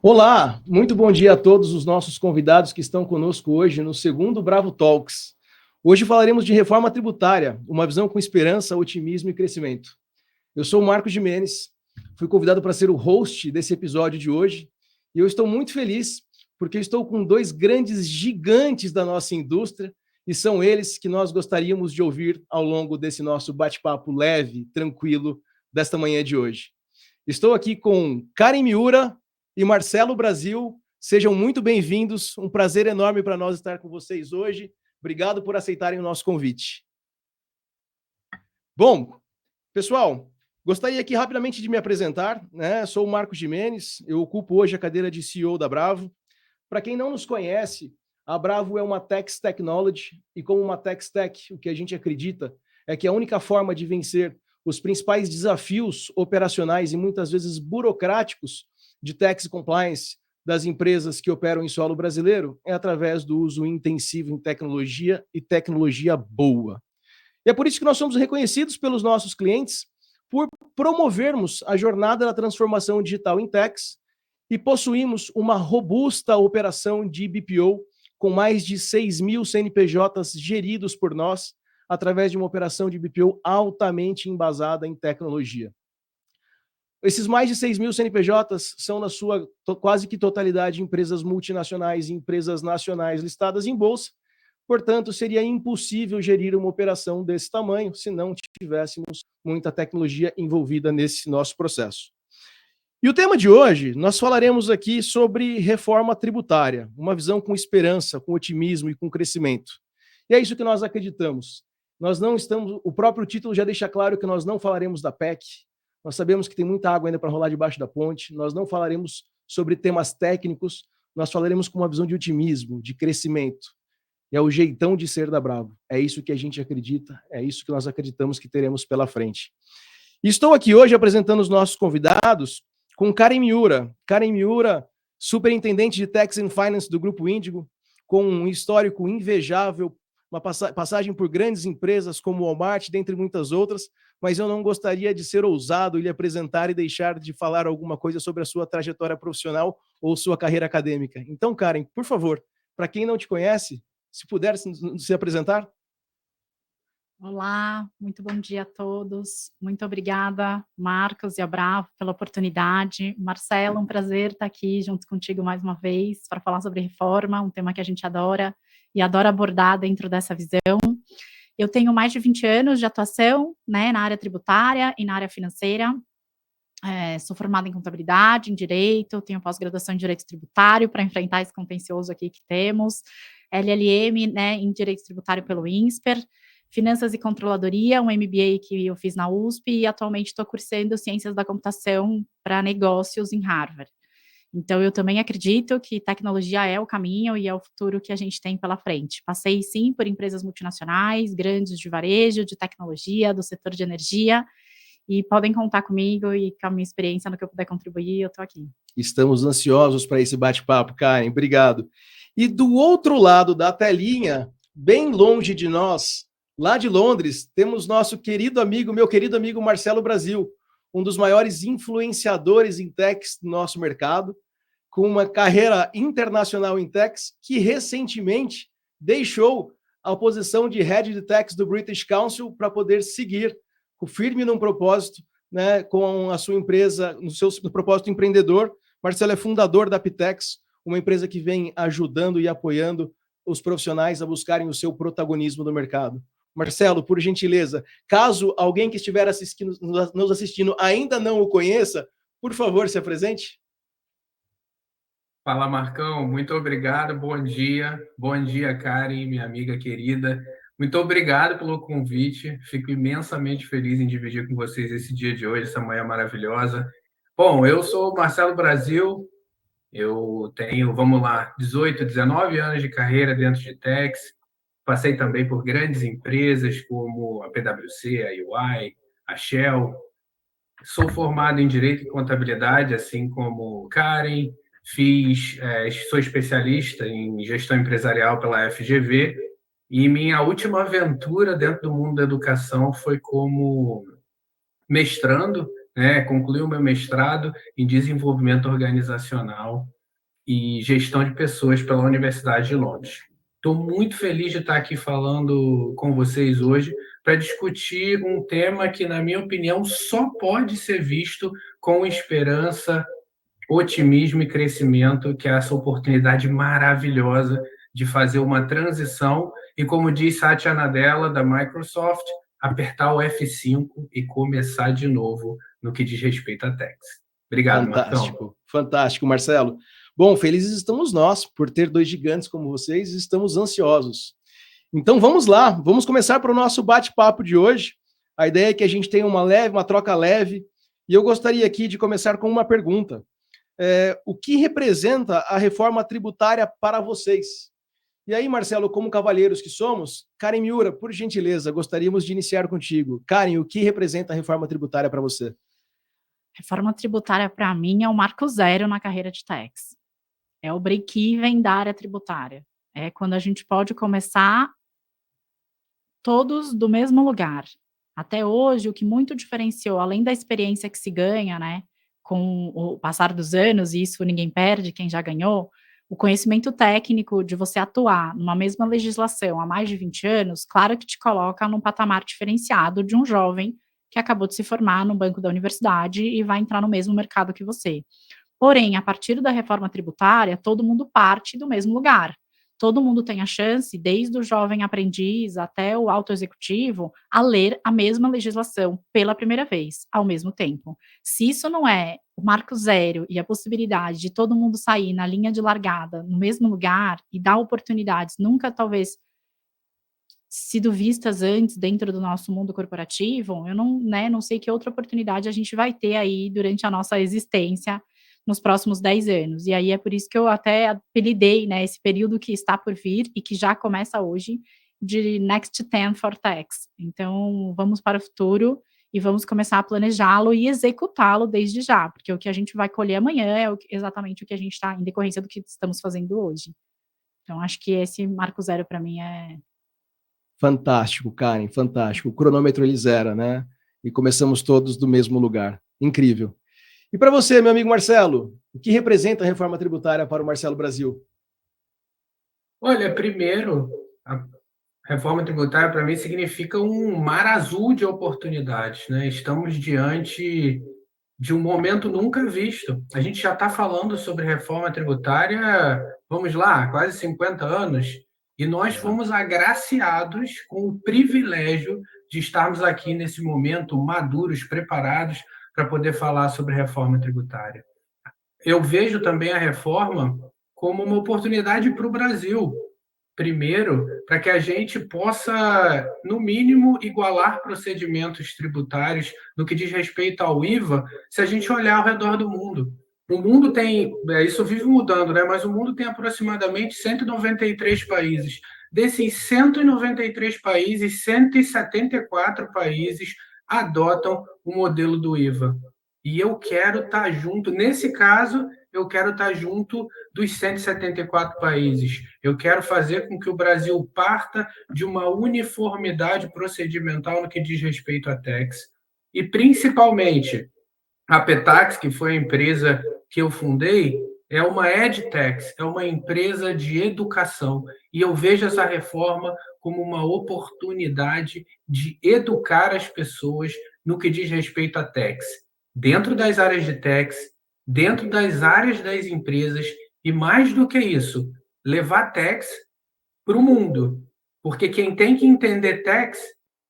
Olá, muito bom dia a todos os nossos convidados que estão conosco hoje no segundo Bravo Talks. Hoje falaremos de reforma tributária, uma visão com esperança, otimismo e crescimento. Eu sou o Marcos Gimenez, fui convidado para ser o host desse episódio de hoje e eu estou muito feliz porque estou com dois grandes gigantes da nossa indústria e são eles que nós gostaríamos de ouvir ao longo desse nosso bate-papo leve, tranquilo desta manhã de hoje. Estou aqui com Karen Miura e Marcelo Brasil. Sejam muito bem-vindos. Um prazer enorme para nós estar com vocês hoje. Obrigado por aceitarem o nosso convite. Bom, pessoal, gostaria aqui rapidamente de me apresentar, né? Sou o Marcos Gimenez, eu ocupo hoje a cadeira de CEO da Bravo. Para quem não nos conhece, a Bravo é uma Tech Technology e como uma Tech Stack, o que a gente acredita é que a única forma de vencer os principais desafios operacionais e muitas vezes burocráticos de tax compliance das empresas que operam em solo brasileiro é através do uso intensivo em tecnologia e tecnologia boa. E é por isso que nós somos reconhecidos pelos nossos clientes por promovermos a jornada da transformação digital em tax e possuímos uma robusta operação de BPO com mais de 6.000 CNPJs geridos por nós através de uma operação de BPO altamente embasada em tecnologia. Esses mais de 6.000 CNPJs são, na sua quase que totalidade, empresas multinacionais e empresas nacionais listadas em bolsa. Portanto, seria impossível gerir uma operação desse tamanho se não tivéssemos muita tecnologia envolvida nesse nosso processo. E o tema de hoje, nós falaremos aqui sobre reforma tributária, uma visão com esperança, com otimismo e com crescimento. E é isso que nós acreditamos. Nós não estamos, o próprio título já deixa claro que nós não falaremos da PEC, nós sabemos que tem muita água ainda para rolar debaixo da ponte, nós não falaremos sobre temas técnicos, nós falaremos com uma visão de otimismo, de crescimento. E é o jeitão de ser da Bravo. É isso que a gente acredita, é isso que nós acreditamos que teremos pela frente. E estou aqui hoje apresentando os nossos convidados com Karen Miura. Karen Miura, superintendente de Tax and Finance do Grupo Índigo, com um histórico invejável, uma passagem por grandes empresas como o Walmart, dentre muitas outras, mas eu não gostaria de ser ousado e lhe apresentar e deixar de falar alguma coisa sobre a sua trajetória profissional ou sua carreira acadêmica. Então, Karen, por favor, para quem não te conhece, se puder se apresentar. Olá, muito bom dia a todos. Muito obrigada, Marcos e a Bravo, pela oportunidade. Marcelo, um prazer estar aqui junto contigo mais uma vez para falar sobre reforma, um tema que a gente adora e adora abordar dentro dessa visão. Eu tenho mais de 20 anos de atuação, né, na área tributária e na área financeira. Sou formada em contabilidade, em direito, tenho pós-graduação em direito tributário para enfrentar esse contencioso aqui que temos, LLM, né, em direito tributário pelo INSPER, Finanças e Controladoria, um MBA que eu fiz na USP e atualmente estou cursando Ciências da Computação para Negócios em Harvard. Então, eu também acredito que tecnologia é o caminho e é o futuro que a gente tem pela frente. Passei, sim, por empresas multinacionais, grandes de varejo, de tecnologia, do setor de energia, e podem contar comigo e com a minha experiência no que eu puder contribuir, eu estou aqui. Estamos ansiosos para esse bate-papo, Karen. Obrigado. E do outro lado da telinha, bem longe de nós, lá de Londres, temos nosso querido amigo, meu querido amigo Marcelo Brasil, um dos maiores influenciadores em techs do nosso mercado, com uma carreira internacional em techs, que recentemente deixou a posição de Head de Techs do British Council para poder seguir firme num propósito, né, com a sua empresa, no propósito empreendedor. Marcelo é fundador da Aptex, uma empresa que vem ajudando e apoiando os profissionais a buscarem o seu protagonismo no mercado. Marcelo, por gentileza, caso alguém que estiver nos assistindo ainda não o conheça, por favor, se apresente. Fala, Marcão, muito obrigado, bom dia, Karen, minha amiga querida. Muito obrigado pelo convite, fico imensamente feliz em dividir com vocês esse dia de hoje, essa manhã maravilhosa. Bom, eu sou o Marcelo Brasil, eu tenho, 18, 19 anos de carreira dentro de techs, passei também por grandes empresas como a PwC, a EY, a Shell. Sou formado em Direito e Contabilidade, assim como Karen, sou especialista em Gestão Empresarial pela FGV, e minha última aventura dentro do mundo da educação foi como mestrando, né? Concluí o meu mestrado em desenvolvimento organizacional e gestão de pessoas pela Universidade de Londres. Estou muito feliz de estar aqui falando com vocês hoje para discutir um tema que, na minha opinião, só pode ser visto com esperança, otimismo e crescimento, que é essa oportunidade maravilhosa de fazer uma transição e, como diz Satya Nadella, da Microsoft, apertar o F5 e começar de novo no que diz respeito à Tex. Obrigado, Marcão. Fantástico, Marcelo. Bom, felizes estamos nós por ter dois gigantes como vocês e estamos ansiosos. Então vamos lá, vamos começar para o nosso bate-papo de hoje. A ideia é que a gente tenha uma troca leve, e eu gostaria aqui de começar com uma pergunta. O que representa a reforma tributária para vocês? E aí, Marcelo, como cavalheiros que somos, Karen Miura, por gentileza, gostaríamos de iniciar contigo. Karen, o que representa a reforma tributária para você? Reforma tributária, para mim, é o marco zero na carreira de tax. É o break-even da área tributária. É quando a gente pode começar todos do mesmo lugar. Até hoje, o que muito diferenciou, além da experiência que se ganha, né, com o passar dos anos, e isso ninguém perde, quem já ganhou, o conhecimento técnico de você atuar numa mesma legislação há mais de 20 anos, claro que te coloca num patamar diferenciado de um jovem que acabou de se formar no banco da universidade e vai entrar no mesmo mercado que você. Porém, a partir da reforma tributária, todo mundo parte do mesmo lugar. Todo mundo tem a chance, desde o jovem aprendiz até o alto executivo, a ler a mesma legislação pela primeira vez, ao mesmo tempo. Se isso não é o marco zero e a possibilidade de todo mundo sair na linha de largada, no mesmo lugar, e dar oportunidades nunca talvez sido vistas antes dentro do nosso mundo corporativo, eu não sei que outra oportunidade a gente vai ter aí durante a nossa existência nos próximos 10 anos. E aí é por isso que eu até apelidei, né, esse período que está por vir e que já começa hoje, de Next 10 for Tax. Então, vamos para o futuro e vamos começar a planejá-lo e executá-lo desde já, porque o que a gente vai colher amanhã é exatamente o que a gente está, em decorrência do que estamos fazendo hoje. Então, acho que esse marco zero para mim é... Fantástico, Karen, fantástico. O cronômetro ele zera, né? E começamos todos do mesmo lugar. Incrível. E para você, meu amigo Marcelo, o que representa a reforma tributária para o Marcelo Brasil? Olha, primeiro, a reforma tributária para mim significa um mar azul de oportunidades, né? Estamos diante de um momento nunca visto. A gente já está falando sobre reforma tributária, vamos lá, quase 50 anos, e nós fomos agraciados com o privilégio de estarmos aqui nesse momento maduros, preparados para poder falar sobre reforma tributária. Eu vejo também a reforma como uma oportunidade para o Brasil. Primeiro, para que a gente possa, no mínimo, igualar procedimentos tributários no que diz respeito ao IVA, se a gente olhar ao redor do mundo. O mundo tem, isso vive mudando, né? Mas o mundo tem aproximadamente 193 países. Desses 193 países, 174 países adotam o modelo do IVA. E eu quero estar junto, nesse caso, eu quero estar junto dos 174 países. Eu quero fazer com que o Brasil parta de uma uniformidade procedimental no que diz respeito à tax. E, principalmente, a Petax, que foi a empresa que eu fundei, é uma EdTax, é uma empresa de educação. E eu vejo essa reforma como uma oportunidade de educar as pessoas no que diz respeito à tax. Dentro das áreas de tax, dentro das áreas das empresas, e mais do que isso, levar tax para o mundo. Porque quem tem que entender tax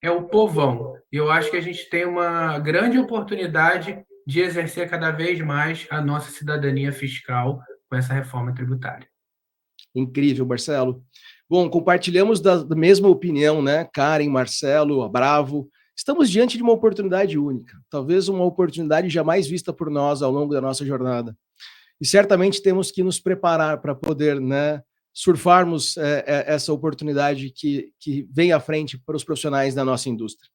é o povão. E eu acho que a gente tem uma grande oportunidade de exercer cada vez mais a nossa cidadania fiscal com essa reforma tributária. Incrível, Marcelo. Bom, compartilhamos da mesma opinião, né? Karen, Marcelo, Bravo. Estamos diante de uma oportunidade única, talvez uma oportunidade jamais vista por nós ao longo da nossa jornada. E certamente temos que nos preparar para poder, né, surfarmos essa oportunidade que vem à frente para os profissionais da nossa indústria.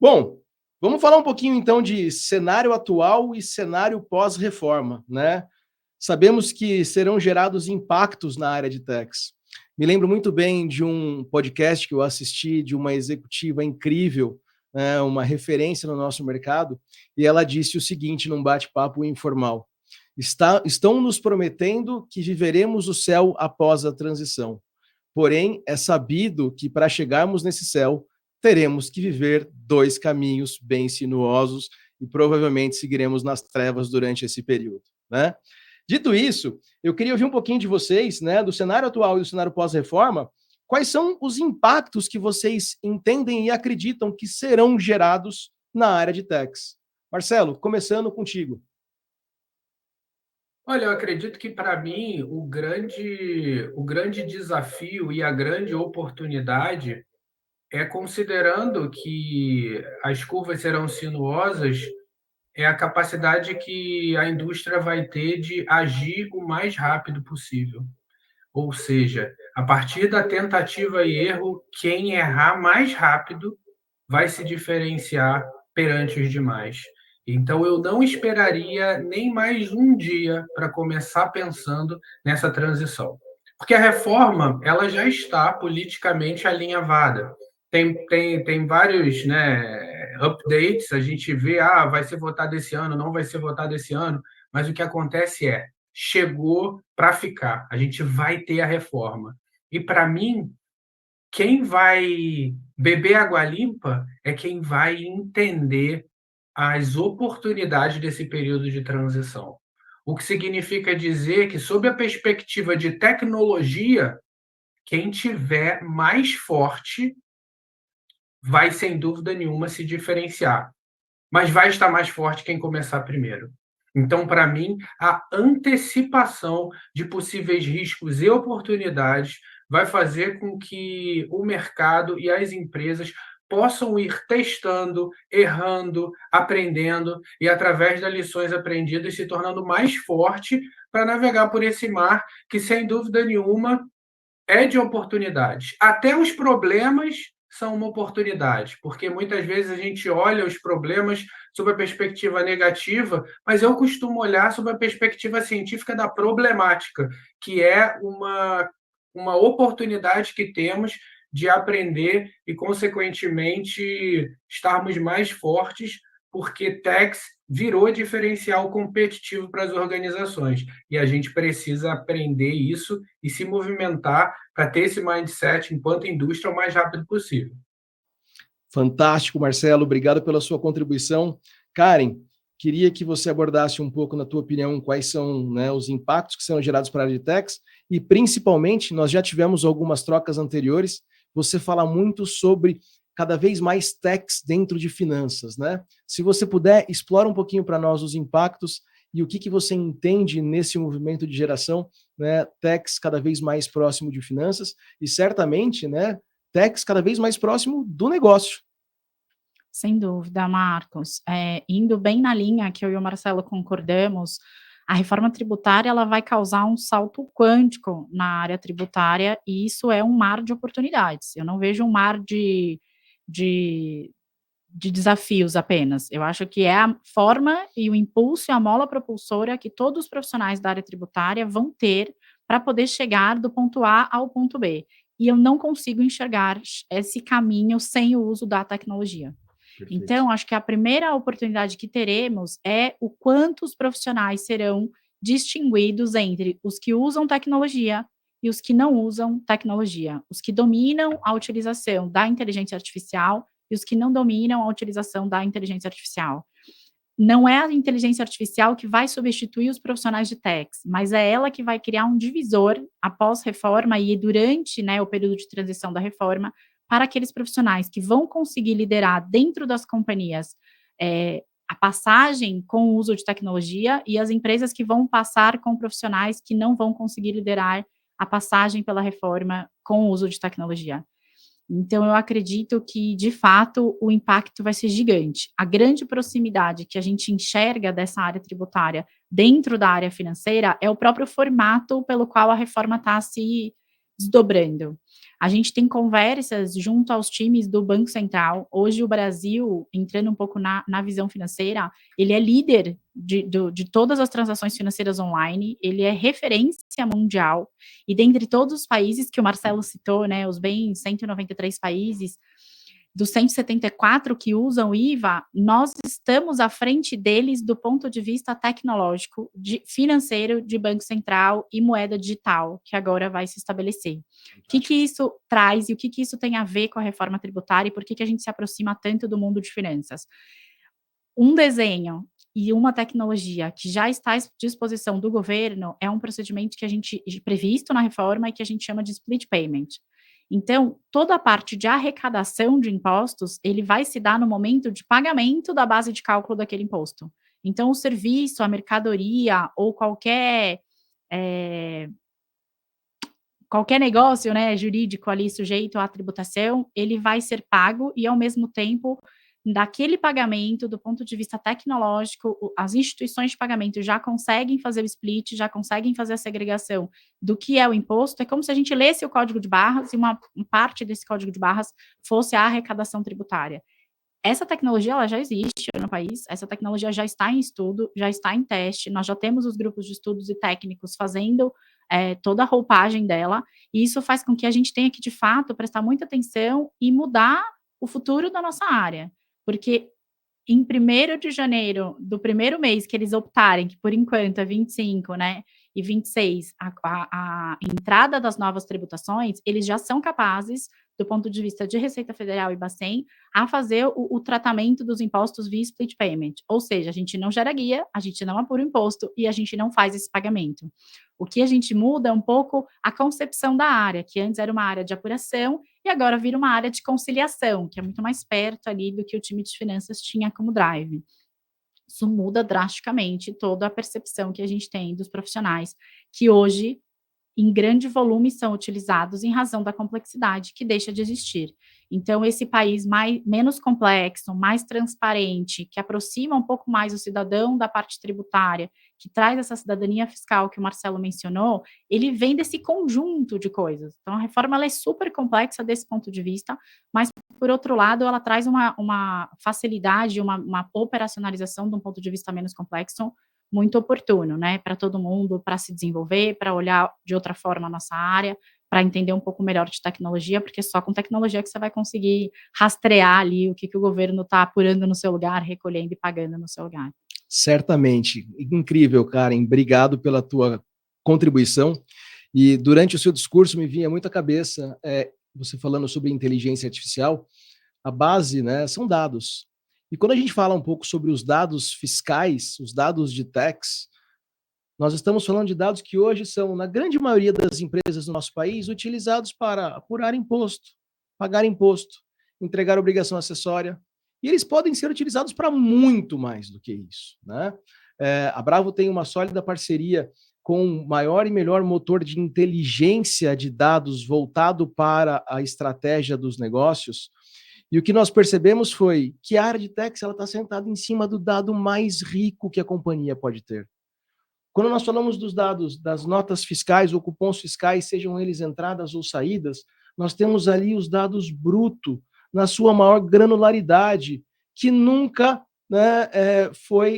Bom, vamos falar um pouquinho então de cenário atual e cenário pós-reforma, né? Sabemos que serão gerados impactos na área de tax. Me lembro muito bem de um podcast que eu assisti de uma executiva incrível, né, uma referência no nosso mercado, e ela disse o seguinte num bate-papo informal: estão nos prometendo que viveremos o céu após a transição. Porém, é sabido que para chegarmos nesse céu, teremos que viver 2 caminhos bem sinuosos e provavelmente seguiremos nas trevas durante esse período, né? Dito isso, eu queria ouvir um pouquinho de vocês, né, do cenário atual e do cenário pós-reforma, quais são os impactos que vocês entendem e acreditam que serão gerados na área de techs? Marcelo, começando contigo. Olha, eu acredito que para mim o grande desafio e a grande oportunidade é considerando que as curvas serão sinuosas, é a capacidade que a indústria vai ter de agir o mais rápido possível. Ou seja, a partir da tentativa e erro, quem errar mais rápido vai se diferenciar perante os demais. Então, eu não esperaria nem mais um dia para começar pensando nessa transição. Porque a reforma ela já está politicamente alinhavada. Tem vários, né, updates, a gente vê, vai ser votado esse ano, não vai ser votado esse ano, mas o que acontece é, chegou para ficar, a gente vai ter a reforma. E, para mim, quem vai beber água limpa é quem vai entender as oportunidades desse período de transição. O que significa dizer que, sob a perspectiva de tecnologia, quem tiver mais forte vai, sem dúvida nenhuma, se diferenciar. Mas vai estar mais forte quem começar primeiro. Então, para mim, a antecipação de possíveis riscos e oportunidades vai fazer com que o mercado e as empresas possam ir testando, errando, aprendendo e, através das lições aprendidas, se tornando mais forte para navegar por esse mar que, sem dúvida nenhuma, é de oportunidades. Até os problemas são uma oportunidade, porque muitas vezes a gente olha os problemas sob a perspectiva negativa, mas eu costumo olhar sob a perspectiva científica da problemática, que é uma oportunidade que temos de aprender e, consequentemente, estarmos mais fortes, porque techs virou diferencial competitivo para as organizações. E a gente precisa aprender isso e se movimentar para ter esse mindset enquanto indústria o mais rápido possível. Fantástico, Marcelo. Obrigado pela sua contribuição. Karen, queria que você abordasse um pouco, na tua opinião, quais são, né, os impactos que serão gerados para a área de techs e, principalmente, nós já tivemos algumas trocas anteriores, você fala muito sobre cada vez mais techs dentro de finanças, né? Se você puder, explora um pouquinho para nós os impactos e o que você entende nesse movimento de geração, né, techs cada vez mais próximo de finanças e, certamente, né, techs cada vez mais próximo do negócio. Sem dúvida, Marcos. Indo bem na linha que eu e o Marcelo concordamos, a reforma tributária ela vai causar um salto quântico na área tributária e isso é um mar de oportunidades. Eu não vejo um mar de desafios apenas. Eu acho que é a forma e o impulso e a mola propulsora que todos os profissionais da área tributária vão ter para poder chegar do ponto A ao ponto B. E eu não consigo enxergar esse caminho sem o uso da tecnologia. Perfeito. Então, acho que a primeira oportunidade que teremos é o quanto os profissionais serão distinguidos entre os que usam tecnologia e os que não usam tecnologia, os que dominam a utilização da inteligência artificial e os que não dominam a utilização da inteligência artificial. Não é a inteligência artificial que vai substituir os profissionais de techs, mas é ela que vai criar um divisor após reforma e durante, né, o período de transição da reforma, para aqueles profissionais que vão conseguir liderar dentro das companhias a passagem com o uso de tecnologia e as empresas que vão passar com profissionais que não vão conseguir liderar a passagem pela reforma com o uso de tecnologia. Então, eu acredito que, de fato, o impacto vai ser gigante. A grande proximidade que a gente enxerga dessa área tributária dentro da área financeira é o próprio formato pelo qual a reforma está se desdobrando. A gente tem conversas junto aos times do Banco Central. Hoje, o Brasil, entrando um pouco na visão financeira, ele é líder de todas as transações financeiras online, ele é referência mundial, e dentre todos os países que o Marcelo citou, né, os bem 193 países, dos 174 que usam IVA, nós estamos à frente deles do ponto de vista tecnológico, financeiro, de Banco Central e moeda digital, que agora vai se estabelecer. O que isso traz e o que isso tem a ver com a reforma tributária e por que a gente se aproxima tanto do mundo de finanças? Um desenho e uma tecnologia que já está à disposição do governo é um procedimento que a gente previsto na reforma e que a gente chama de split payment. Então, toda a parte de arrecadação de impostos, ele vai se dar no momento de pagamento da base de cálculo daquele imposto. Então, o serviço, a mercadoria ou qualquer negócio, né, jurídico ali sujeito à tributação, ele vai ser pago e, ao mesmo tempo, daquele pagamento, do ponto de vista tecnológico, as instituições de pagamento já conseguem fazer o split, já conseguem fazer a segregação do que é o imposto. É como se a gente lesse o código de barras e uma parte desse código de barras fosse a arrecadação tributária. Essa tecnologia, ela já existe no país, essa tecnologia já está em estudo, já está em teste, nós já temos os grupos de estudos e técnicos fazendo toda a roupagem dela, e isso faz com que a gente tenha que, de fato, prestar muita atenção e mudar o futuro da nossa área. Porque em 1º de janeiro do primeiro mês que eles optarem, que por enquanto é 25, né, e 26, a entrada das novas tributações, eles já são capazes, do ponto de vista de Receita Federal e Bacen, a fazer o tratamento dos impostos via split payment. Ou seja, a gente não gera guia, a gente não apura o imposto e a gente não faz esse pagamento. O que a gente muda é um pouco a concepção da área, que antes era uma área de apuração e agora vira uma área de conciliação, que é muito mais perto ali do que o time de finanças tinha como drive. Isso muda drasticamente toda a percepção que a gente tem dos profissionais, que hoje, em grande volume, são utilizados em razão da complexidade que deixa de existir. Então, esse país menos complexo, mais transparente, que aproxima um pouco mais o cidadão da parte tributária, que traz essa cidadania fiscal que o Marcelo mencionou, ele vem desse conjunto de coisas. Então, a reforma ela é super complexa desse ponto de vista, mas, por outro lado, ela traz uma facilidade, uma operacionalização de um ponto de vista menos complexo, muito oportuno, né, para todo mundo, para se desenvolver, para olhar de outra forma a nossa área, para entender um pouco melhor de tecnologia, porque só com tecnologia que você vai conseguir rastrear ali o que o governo está apurando no seu lugar, recolhendo e pagando no seu lugar. Certamente. Incrível, Karen. Obrigado pela tua contribuição. E durante o seu discurso me vinha muito à cabeça, você falando sobre inteligência artificial, a base, né, são dados. E quando a gente fala um pouco sobre os dados fiscais, os dados de tax, nós estamos falando de dados que hoje são, na grande maioria das empresas do nosso país, utilizados para apurar imposto, pagar imposto, entregar obrigação acessória, e eles podem ser utilizados para muito mais do que isso, né? A Bravo tem uma sólida parceria com o maior e melhor motor de inteligência de dados voltado para a estratégia dos negócios. E o que nós percebemos foi que a área de tax está sentada em cima do dado mais rico que a companhia pode ter. Quando nós falamos dos dados das notas fiscais ou cupons fiscais, sejam eles entradas ou saídas, nós temos ali os dados brutos, na sua maior granularidade, que nunca, né,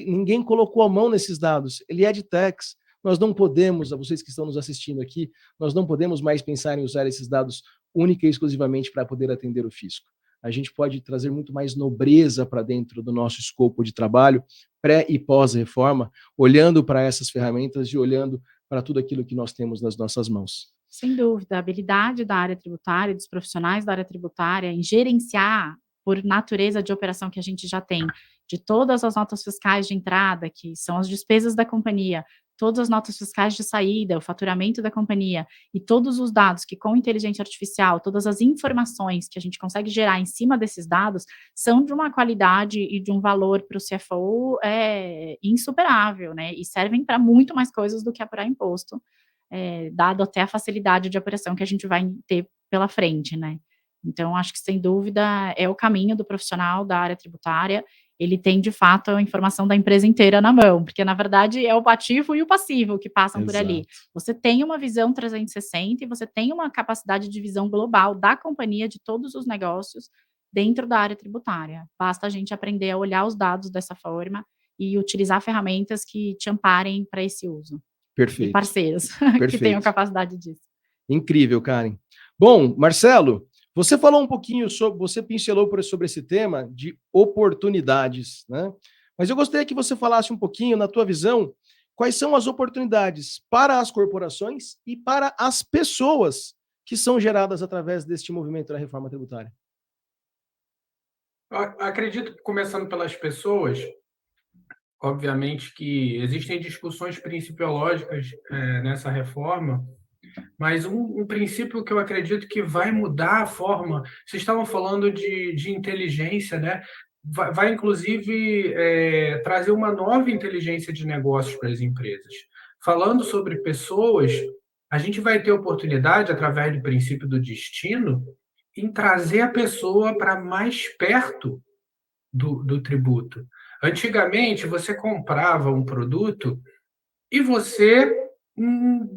ninguém colocou a mão nesses dados. Ele é de tax. Nós não podemos, a vocês que estão nos assistindo aqui, nós não podemos mais pensar em usar esses dados única e exclusivamente para poder atender o fisco. A gente pode trazer muito mais nobreza para dentro do nosso escopo de trabalho, pré e pós-reforma, olhando para essas ferramentas e olhando para tudo aquilo que nós temos nas nossas mãos. Sem dúvida, a habilidade da área tributária, dos profissionais da área tributária, em gerenciar, por natureza de operação que a gente já tem, de todas as notas fiscais de entrada, que são as despesas da companhia, todas as notas fiscais de saída, o faturamento da companhia e todos os dados que com inteligência artificial, todas as informações que a gente consegue gerar em cima desses dados são de uma qualidade e de um valor para o CFO insuperável, né? E servem para muito mais coisas do que apurar imposto, dado até a facilidade de operação que a gente vai ter pela frente, né? Então, acho que, sem dúvida, é o caminho do profissional da área tributária. Ele tem, de fato, a informação da empresa inteira na mão, porque, na verdade, é o ativo e o passivo que passam por ali. Você tem uma visão 360 e você tem uma capacidade de visão global da companhia, de todos os negócios, dentro da área tributária. Basta a gente aprender a olhar os dados dessa forma e utilizar ferramentas que te amparem para esse uso. Perfeito. E parceiros que tenham capacidade disso. Incrível, Karen. Bom, Marcelo, Você falou um pouquinho sobre, você pincelou sobre esse tema de oportunidades, né? Mas eu gostaria que você falasse um pouquinho, na tua visão, quais são as oportunidades para as corporações e para as pessoas que são geradas através deste movimento da reforma tributária. Acredito que, começando pelas pessoas, obviamente que existem discussões principiológicas nessa reforma, mas um princípio que eu acredito que vai mudar a forma. Vocês estavam falando de inteligência, né? Vai inclusive, trazer uma nova inteligência de negócios para as empresas. Falando sobre pessoas, a gente vai ter oportunidade, através do princípio do destino, em trazer a pessoa para mais perto do tributo. Antigamente, você comprava um produto e você,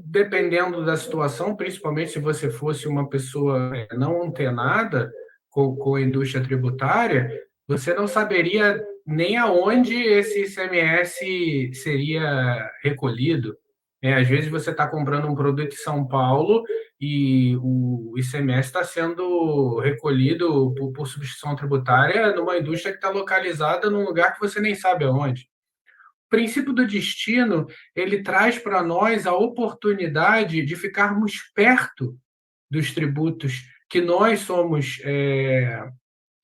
dependendo da situação, principalmente se você fosse uma pessoa não antenada com a indústria tributária, você não saberia nem aonde esse ICMS seria recolhido. Às vezes você está comprando um produto em São Paulo e o ICMS está sendo recolhido por substituição tributária numa indústria que está localizada num lugar que você nem sabe aonde. O princípio do destino, ele traz para nós a oportunidade de ficarmos perto dos tributos que nós somos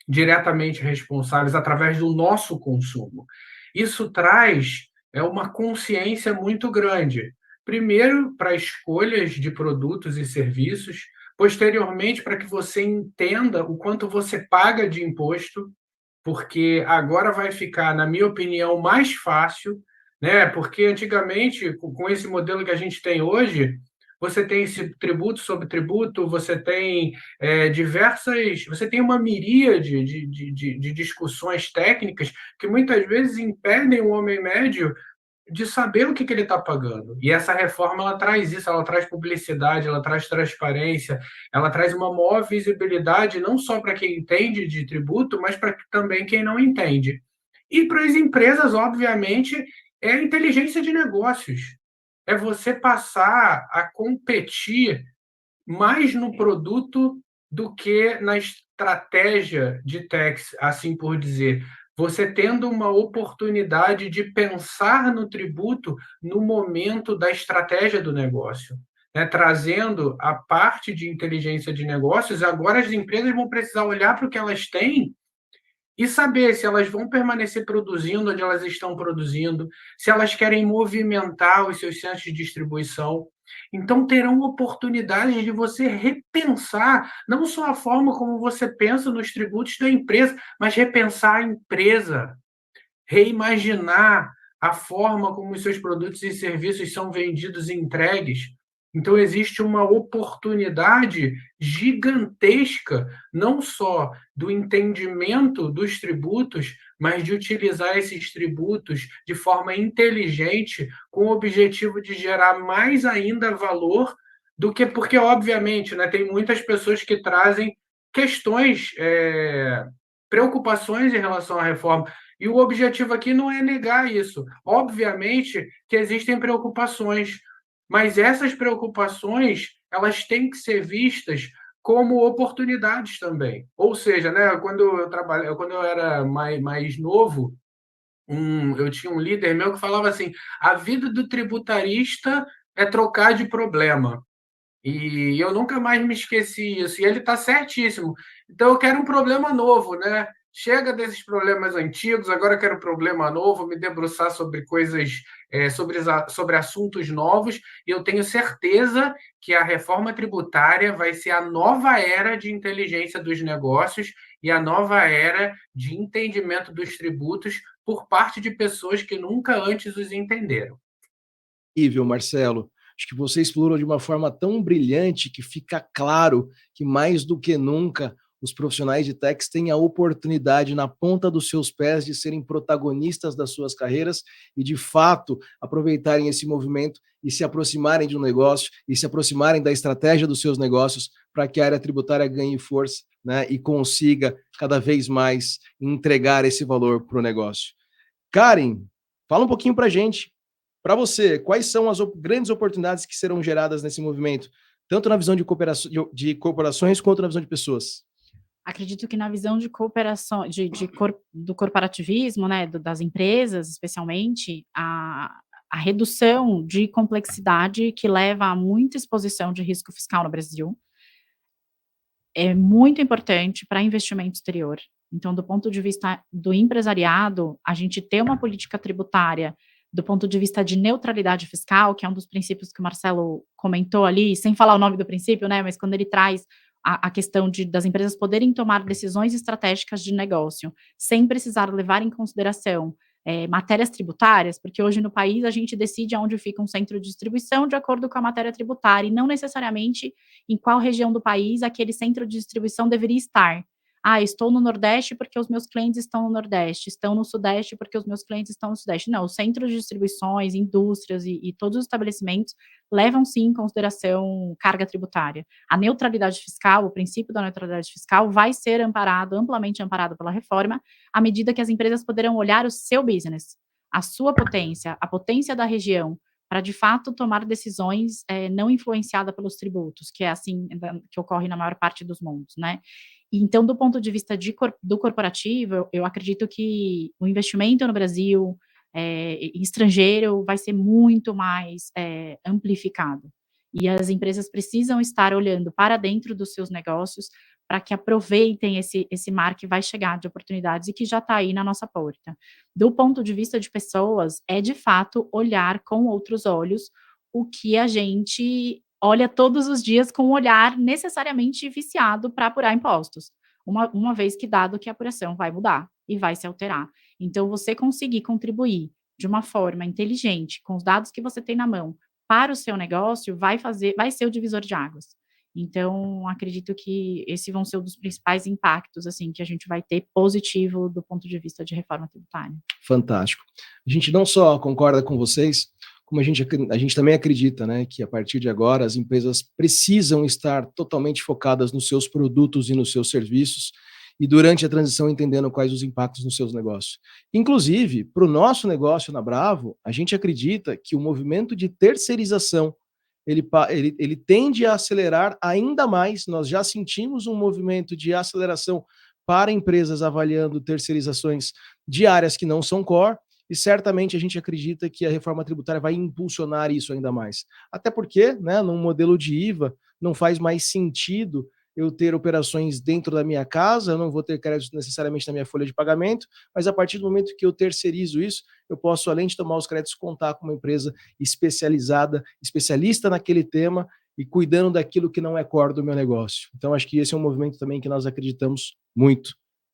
diretamente responsáveis através do nosso consumo. Isso traz uma consciência muito grande. Primeiro, para escolhas de produtos e serviços, posteriormente, para que você entenda o quanto você paga de imposto, porque agora vai ficar, na minha opinião, mais fácil, né? Porque antigamente, com esse modelo que a gente tem hoje, você tem esse tributo sobre tributo, você tem você tem uma miríade de discussões técnicas que muitas vezes impedem o homem médio de saber o que ele está pagando. E essa reforma, ela traz isso, ela traz publicidade, ela traz transparência, ela traz uma maior visibilidade, não só para quem entende de tributo, mas para também quem não entende. E para as empresas, obviamente, é a inteligência de negócios. É você passar a competir mais no produto do que na estratégia de tax, assim por dizer. Você tendo uma oportunidade de pensar no tributo no momento da estratégia do negócio, né? Trazendo a parte de inteligência de negócios, agora as empresas vão precisar olhar para o que elas têm e saber se elas vão permanecer produzindo onde elas estão produzindo, se elas querem movimentar os seus centros de distribuição. Então, terão oportunidades de você repensar não só a forma como você pensa nos tributos da empresa, mas repensar a empresa, reimaginar a forma como os seus produtos e serviços são vendidos e entregues. Então, existe uma oportunidade gigantesca, não só do entendimento dos tributos, mas de utilizar esses tributos de forma inteligente, com o objetivo de gerar mais ainda valor do que... Porque, obviamente, né, tem muitas pessoas que trazem questões, preocupações em relação à reforma. E o objetivo aqui não é negar isso. Obviamente que existem preocupações, mas essas preocupações, elas têm que ser vistas como oportunidades também. Ou seja, né, quando eu era mais novo, eu tinha um líder meu que falava assim: a vida do tributarista é trocar de problema. E eu nunca mais me esqueci isso. E ele está certíssimo. Então, eu quero um problema novo, né? Chega desses problemas antigos, agora eu quero um problema novo, me debruçar sobre coisas, sobre assuntos novos. E eu tenho certeza que a reforma tributária vai ser a nova era de inteligência dos negócios e a nova era de entendimento dos tributos por parte de pessoas que nunca antes os entenderam. Incrível, Marcelo. Acho que você explorou de uma forma tão brilhante que fica claro que, mais do que nunca, os profissionais de tax têm a oportunidade, na ponta dos seus pés, de serem protagonistas das suas carreiras e, de fato, aproveitarem esse movimento e se aproximarem de um negócio e se aproximarem da estratégia dos seus negócios para que a área tributária ganhe força, né, e consiga cada vez mais entregar esse valor para o negócio. Karen, fala um pouquinho para a gente. Para você, quais são as grandes oportunidades que serão geradas nesse movimento tanto na visão de corporações quanto na visão de pessoas? Acredito que na visão de cooperação, do corporativismo, né, das empresas, especialmente, a redução de complexidade que leva a muita exposição de risco fiscal no Brasil é muito importante para investimento exterior. Então, do ponto de vista do empresariado, a gente ter uma política tributária do ponto de vista de neutralidade fiscal, que é um dos princípios que o Marcelo comentou ali, sem falar o nome do princípio, né, mas quando ele traz a questão das empresas poderem tomar decisões estratégicas de negócio, sem precisar levar em consideração matérias tributárias, porque hoje no país a gente decide aonde fica um centro de distribuição de acordo com a matéria tributária, e não necessariamente em qual região do país aquele centro de distribuição deveria estar. Ah, estou no Nordeste porque os meus clientes estão no Nordeste, estão no Sudeste porque os meus clientes estão no Sudeste. Não, os centros de distribuições, indústrias e todos os estabelecimentos levam sim em consideração carga tributária. A neutralidade fiscal, o princípio da neutralidade fiscal vai ser amparado, amplamente amparado pela reforma, à medida que as empresas poderão olhar o seu business, a sua potência, a potência da região, para de fato tomar decisões não influenciadas pelos tributos, que é assim que ocorre na maior parte dos mundos, né? Então, do ponto de vista do corporativo, eu acredito que o investimento no Brasil, estrangeiro, vai ser muito mais amplificado. E as empresas precisam estar olhando para dentro dos seus negócios para que aproveitem esse mar que vai chegar de oportunidades e que já está aí na nossa porta. Do ponto de vista de pessoas, é de fato olhar com outros olhos o que a gente olha todos os dias com um olhar necessariamente viciado para apurar impostos, uma vez que dado que a apuração vai mudar e vai se alterar. Então, você conseguir contribuir de uma forma inteligente, com os dados que você tem na mão, para o seu negócio, vai ser o divisor de águas. Então, acredito que esses vão ser um dos principais impactos, assim, que a gente vai ter positivo do ponto de vista de reforma tributária. Fantástico. A gente não só concorda com vocês, como a gente também acredita, né, que a partir de agora as empresas precisam estar totalmente focadas nos seus produtos e nos seus serviços e durante a transição entendendo quais os impactos nos seus negócios. Inclusive, para o nosso negócio na Bravo, a gente acredita que o movimento de terceirização ele tende a acelerar ainda mais. Nós já sentimos um movimento de aceleração para empresas avaliando terceirizações de áreas que não são core, e certamente a gente acredita que a reforma tributária vai impulsionar isso ainda mais. Até porque, né, num modelo de IVA, não faz mais sentido eu ter operações dentro da minha casa, eu não vou ter créditos necessariamente na minha folha de pagamento, mas a partir do momento que eu terceirizo isso, eu posso, além de tomar os créditos, contar com uma empresa especializada, especialista naquele tema e cuidando daquilo que não é core do meu negócio. Então, acho que esse é um movimento também que nós acreditamos muito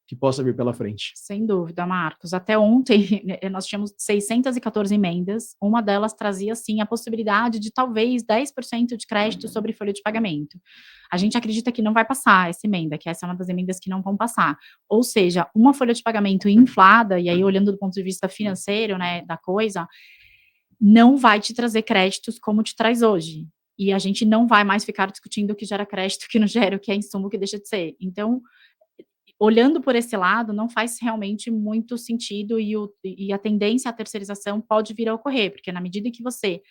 que possa vir pela frente. Sem dúvida, Marcos. Até ontem, nós tínhamos 614 emendas. Uma delas trazia, sim, a possibilidade de talvez 10% de crédito sobre folha de pagamento. A gente acredita que não vai passar essa emenda, que essa é uma das emendas que não vão passar. Ou seja, uma folha de pagamento inflada, e aí olhando do ponto de vista financeiro, né, da coisa, não vai te trazer créditos como te traz hoje. E a gente não vai mais ficar discutindo o que gera crédito, o que não gera, o que é insumo, o que deixa de ser. Então, olhando por esse lado, não faz realmente muito sentido e a tendência à terceirização pode vir a ocorrer, porque na medida que você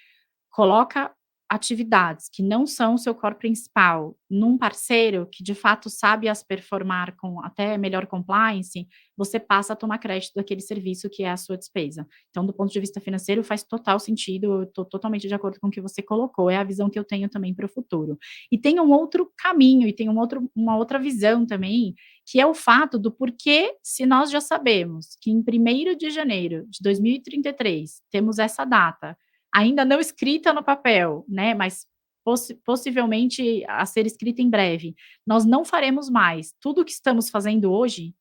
coloca atividades que não são o seu core principal num parceiro que de fato sabe as performar com até melhor compliance, você passa a tomar crédito daquele serviço que é a sua despesa. Então, do ponto de vista financeiro, faz total sentido, eu estou totalmente de acordo com o que você colocou, é a visão que eu tenho também para o futuro. E tem um outro caminho, e tem uma outra visão também, que é o fato do porquê, se nós já sabemos que em 1º de janeiro de 2033 temos essa data, ainda não escrita no papel, né, mas possivelmente a ser escrita em breve, nós não faremos mais tudo o que estamos fazendo hoje,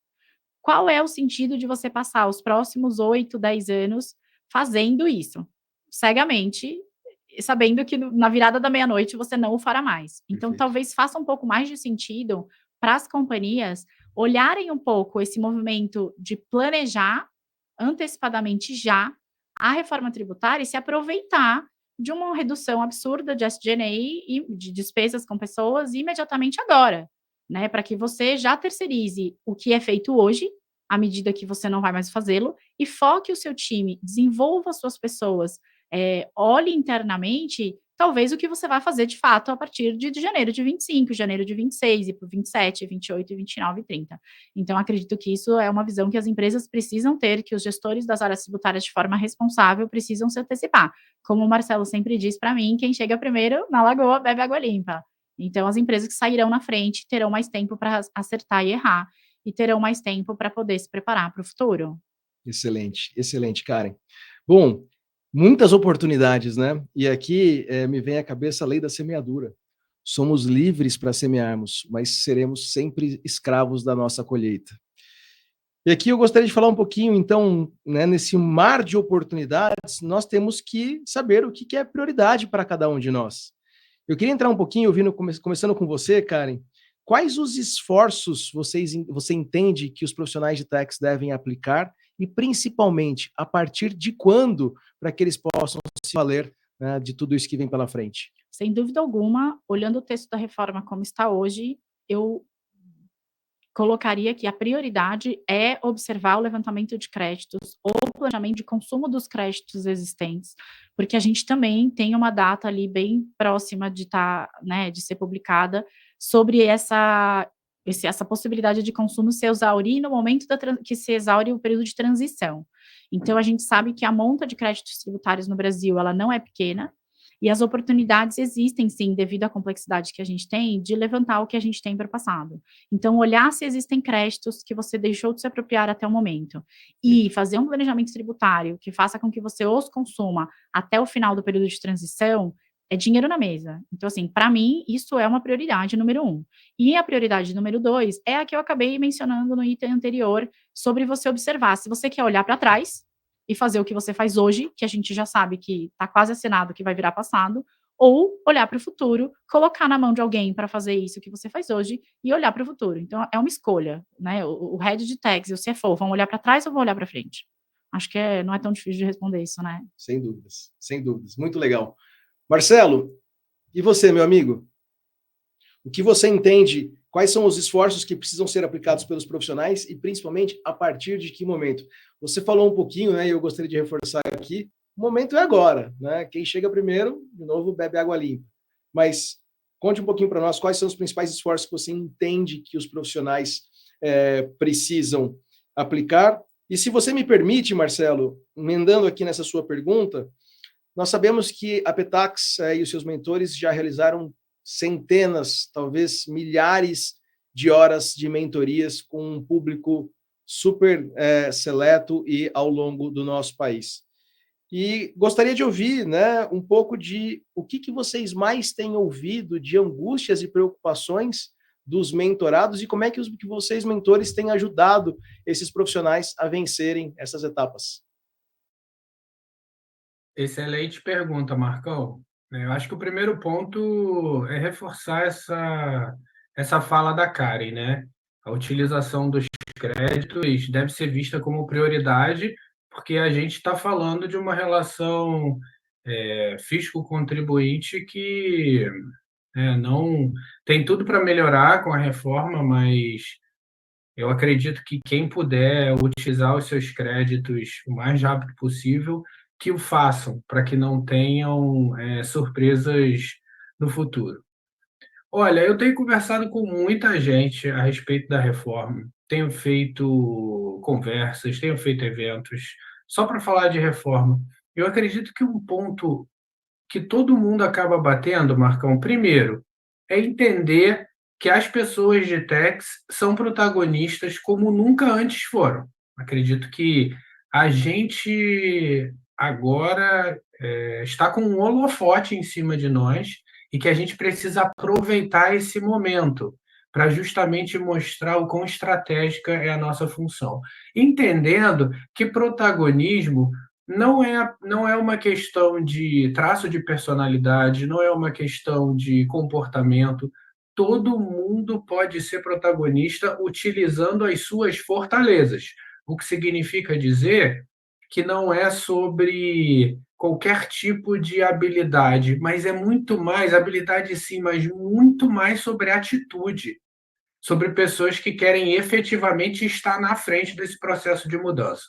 qual é o sentido de você passar os próximos 8, 10 anos fazendo isso? Cegamente, sabendo que na virada da meia-noite você não o fará mais. Então, Perfeito. talvez faça um pouco mais de sentido para as companhias olharem um pouco esse movimento de planejar antecipadamente já a reforma tributária e se aproveitar de uma redução absurda de SG&A e de despesas com pessoas imediatamente agora, né? Para que você já terceirize o que é feito hoje, à medida que você não vai mais fazê-lo, e foque o seu time, desenvolva suas pessoas, olhe internamente talvez o que você vai fazer de fato a partir de janeiro de 25, janeiro de 26, e para 27, 28, 29 e 30. Então, acredito que isso é uma visão que as empresas precisam ter, que os gestores das áreas tributárias de forma responsável precisam se antecipar. Como o Marcelo sempre diz para mim, quem chega primeiro na lagoa bebe água limpa. Então, as empresas que sairão na frente terão mais tempo para acertar e errar, e terão mais tempo para poder se preparar para o futuro. Excelente, excelente, Karen. Bom, muitas oportunidades, né? E aqui me vem à cabeça a lei da semeadura. Somos livres para semearmos, mas seremos sempre escravos da nossa colheita. E aqui eu gostaria de falar um pouquinho, então, né, nesse mar de oportunidades, nós temos que saber o que é prioridade para cada um de nós. Eu queria entrar um pouquinho, começando com você, Karen. Quais os esforços você entende que os profissionais de tax devem aplicar e, principalmente, a partir de quando, para que eles possam se valer, né, de tudo isso que vem pela frente? Sem dúvida alguma, olhando o texto da reforma como está hoje, eu colocaria que a prioridade é observar o levantamento de créditos ou o planejamento de consumo dos créditos existentes, porque a gente também tem uma data ali bem próxima de né, de ser publicada sobre essa possibilidade de consumo se exaurir no momento que se exaure o período de transição. Então, a gente sabe que a monta de créditos tributários no Brasil, ela não é pequena, e as oportunidades existem, sim, devido à complexidade que a gente tem, de levantar o que a gente tem para o passado. Então, olhar se existem créditos que você deixou de se apropriar até o momento e fazer um planejamento tributário que faça com que você os consuma até o final do período de transição é dinheiro na mesa. Então, assim, para mim, isso é uma prioridade número 1. E a prioridade número 2 é a que eu acabei mencionando no item anterior, sobre você observar se você quer olhar para trás e fazer o que você faz hoje, que a gente já sabe que está quase assinado, que vai virar passado, ou olhar para o futuro, colocar na mão de alguém para fazer isso que você faz hoje e olhar para o futuro. Então, é uma escolha, né? O head de tax e o CFO vão olhar para trás ou vão olhar para frente? Acho que não é tão difícil de responder isso, né? Sem dúvidas, sem dúvidas. Muito legal. Marcelo, e você, meu amigo? O que você entende? Quais são os esforços que precisam ser aplicados pelos profissionais e, principalmente, a partir de que momento? Você falou um pouquinho, né? E eu gostaria de reforçar aqui. O momento é agora, né? Quem chega primeiro, de novo, bebe água limpa. Mas conte um pouquinho para nós quais são os principais esforços que você entende que os profissionais precisam aplicar. E se você me permite, Marcelo, emendando aqui nessa sua pergunta, nós sabemos que a Petax e os seus mentores já realizaram centenas, talvez milhares de horas de mentorias com um público super seleto e ao longo do nosso país. E gostaria de ouvir, né, um pouco de o que vocês mais têm ouvido de angústias e preocupações dos mentorados e como é que vocês, mentores, têm ajudado esses profissionais a vencerem essas etapas. Excelente pergunta, Marcão. Eu acho que o primeiro ponto é reforçar essa fala da Karen, né? A utilização dos créditos deve ser vista como prioridade, porque a gente está falando de uma relação fisco-contribuinte que não tem tudo para melhorar com a reforma, mas eu acredito que quem puder utilizar os seus créditos o mais rápido possível, que o façam, para que não tenham surpresas no futuro. Olha, eu tenho conversado com muita gente a respeito da reforma, tenho feito conversas, tenho feito eventos, só para falar de reforma. Eu acredito que um ponto que todo mundo acaba batendo, Marcão, primeiro, é entender que as pessoas de tax são protagonistas como nunca antes foram. Acredito que a gente agora está com um holofote em cima de nós e que a gente precisa aproveitar esse momento para justamente mostrar o quão estratégica é a nossa função. Entendendo que protagonismo não é uma questão de traço de personalidade, não é uma questão de comportamento. Todo mundo pode ser protagonista utilizando as suas fortalezas, o que significa dizer que não é sobre qualquer tipo de habilidade, mas é muito mais, habilidade sim, mas muito mais sobre atitude, sobre pessoas que querem efetivamente estar na frente desse processo de mudança.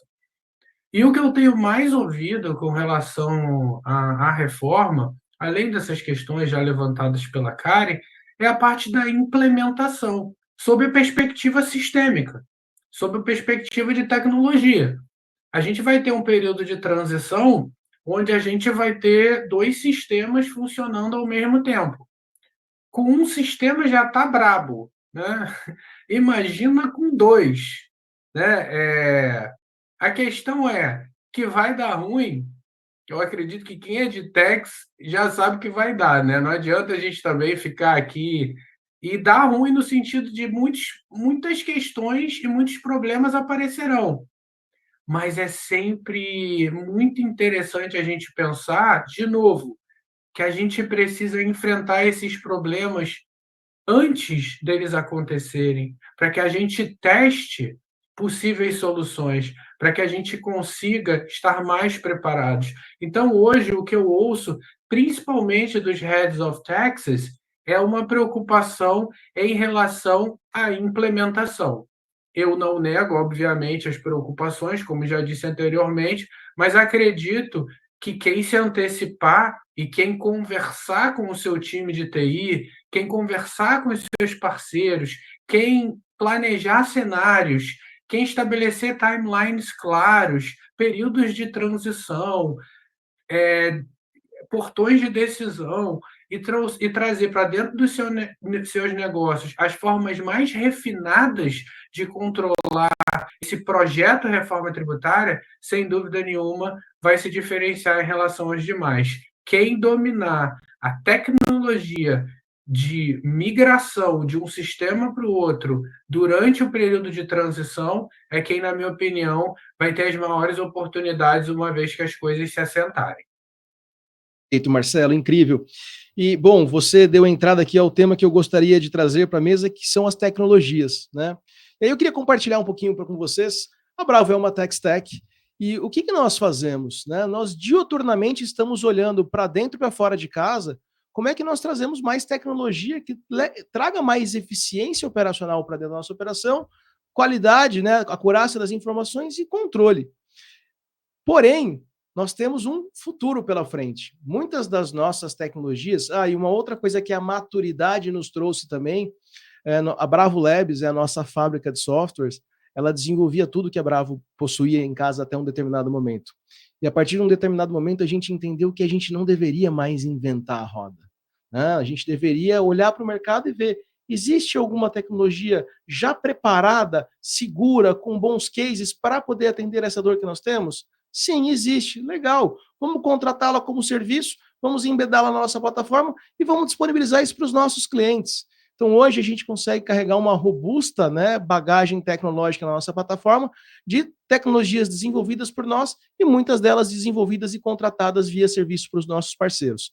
E o que eu tenho mais ouvido com relação à reforma além dessas questões já levantadas pela Karen, é a parte da implementação, sob a perspectiva sistêmica, sob a perspectiva de tecnologia. A gente vai ter um período de transição onde a gente vai ter dois sistemas funcionando ao mesmo tempo. Com um sistema já está brabo, né? Imagina com dois, né? A questão é que vai dar ruim. Eu acredito que quem é de techs já sabe que vai dar, né? Não adianta a gente também ficar aqui e dar ruim no sentido de muitas questões e muitos problemas aparecerão. Mas é sempre muito interessante a gente pensar, de novo, que a gente precisa enfrentar esses problemas antes deles acontecerem, para que a gente teste possíveis soluções, para que a gente consiga estar mais preparados. Então, hoje, o que eu ouço, principalmente dos Heads of Taxes, é uma preocupação em relação à implementação. Eu não nego, obviamente, as preocupações, como já disse anteriormente, mas acredito que quem se antecipar e quem conversar com o seu time de TI, quem conversar com os seus parceiros, quem planejar cenários, quem estabelecer timelines claros, períodos de transição, portões de decisão e trazer para dentro dos seus negócios as formas mais refinadas de controlar esse projeto reforma tributária, sem dúvida nenhuma, vai se diferenciar em relação aos demais. Quem dominar a tecnologia de migração de um sistema para o outro durante o período de transição é quem, na minha opinião, vai ter as maiores oportunidades uma vez que as coisas se assentarem. Perfeito, Marcelo, incrível. E, bom, você deu entrada aqui ao tema que eu gostaria de trazer para a mesa, que são as tecnologias, né? E aí eu queria compartilhar um pouquinho com vocês. A Bravo é uma tech stack, e o que nós fazemos, né? Nós diuturnamente estamos olhando para dentro e para fora de casa, como é que nós trazemos mais tecnologia que traga mais eficiência operacional para dentro da nossa operação, qualidade, né, acurácia das informações e controle. Porém, nós temos um futuro pela frente. Muitas das nossas tecnologias, e uma outra coisa que a maturidade nos trouxe também, a Bravo Labs é a nossa fábrica de softwares, ela desenvolvia tudo que a Bravo possuía em casa até um determinado momento. E a partir de um determinado momento, a gente entendeu que a gente não deveria mais inventar a roda, né? A gente deveria olhar para o mercado e ver, existe alguma tecnologia já preparada, segura, com bons cases para poder atender essa dor que nós temos? Sim, existe. Legal. Vamos contratá-la como serviço, vamos embedá-la na nossa plataforma e vamos disponibilizar isso para os nossos clientes. Então, hoje a gente consegue carregar uma robusta, né, bagagem tecnológica na nossa plataforma de tecnologias desenvolvidas por nós e muitas delas desenvolvidas e contratadas via serviço para os nossos parceiros.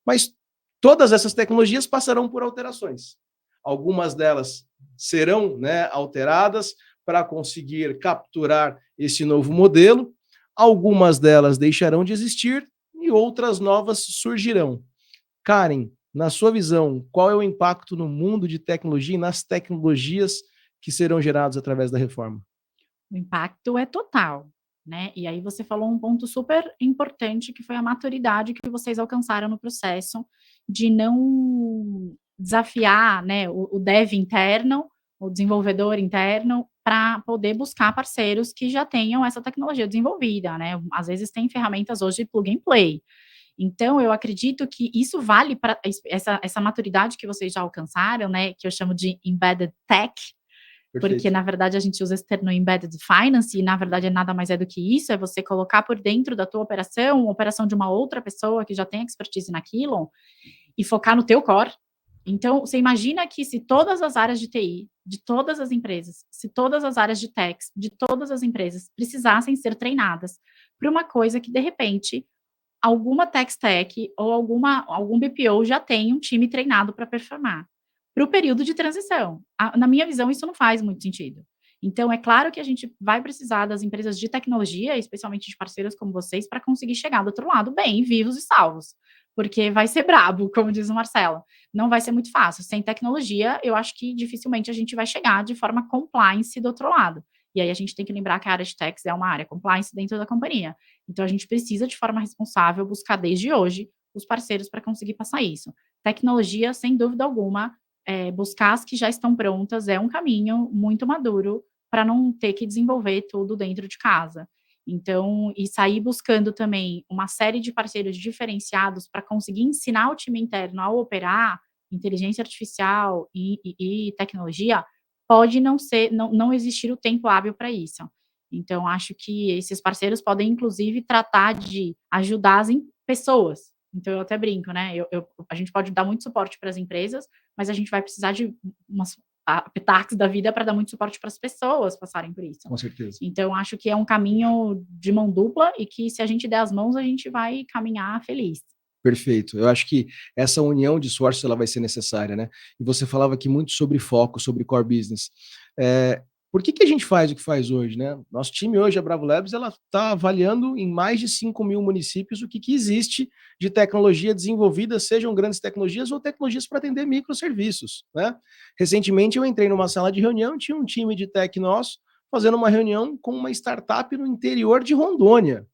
Mas todas essas tecnologias passarão por alterações. Algumas delas serão, né, alteradas para conseguir capturar esse novo modelo. Algumas delas deixarão de existir e outras novas surgirão. Karen, na sua visão, qual é o impacto no mundo de tecnologia e nas tecnologias que serão geradas através da reforma? O impacto é total, né? E aí você falou um ponto super importante, que foi a maturidade que vocês alcançaram no processo de não desafiar, né, o dev interno, o desenvolvedor interno, para poder buscar parceiros que já tenham essa tecnologia desenvolvida, né? Às vezes tem ferramentas hoje de plug and play. Então, eu acredito que isso vale para essa maturidade que vocês já alcançaram, né? Que eu chamo de embedded tech, porque, Perfeito. na verdade, a gente usa esse termo embedded finance, e, na verdade, nada mais é do que isso, é você colocar por dentro da tua operação, uma operação de uma outra pessoa que já tem expertise naquilo, e focar no teu core. Então, você imagina que se todas as áreas de TI, de todas as empresas, se todas as áreas de techs, de todas as empresas, precisassem ser treinadas para uma coisa que, de repente, alguma tech stack ou algum BPO já tem um time treinado para performar para o período de transição. Na minha visão, isso não faz muito sentido. Então, é claro que a gente vai precisar das empresas de tecnologia, especialmente de parceiros como vocês, para conseguir chegar do outro lado bem, vivos e salvos. Porque vai ser brabo, como diz o Marcelo. Não vai ser muito fácil. Sem tecnologia, eu acho que dificilmente a gente vai chegar de forma compliance do outro lado. E aí a gente tem que lembrar que a área de techs é uma área compliance dentro da companhia. Então, a gente precisa, de forma responsável, buscar desde hoje os parceiros para conseguir passar isso. Tecnologia, sem dúvida alguma, buscar as que já estão prontas é um caminho muito maduro para não ter que desenvolver tudo dentro de casa. Então, e sair buscando também uma série de parceiros diferenciados para conseguir ensinar o time interno a operar inteligência artificial e tecnologia, pode não existir o tempo hábil para isso. Então, acho que esses parceiros podem, inclusive, tratar de ajudar pessoas. Então, eu até brinco, né? A gente pode dar muito suporte para as empresas, mas a gente vai precisar de umas pitaques da vida para dar muito suporte para as pessoas passarem por isso. Com certeza. Então, acho que é um caminho de mão dupla e que, se a gente der as mãos, a gente vai caminhar feliz. Perfeito. Eu acho que essa união de esforços ela vai ser necessária, né? E você falava aqui muito sobre foco, sobre core business. Por que a gente faz o que faz hoje, né? Nosso time hoje, a Bravo Labs, ela está avaliando em mais de 5.000 municípios o que existe de tecnologia desenvolvida, sejam grandes tecnologias ou tecnologias para atender microserviços, né? Recentemente eu entrei numa sala de reunião, tinha um time de tech nosso fazendo uma reunião com uma startup no interior de Rondônia.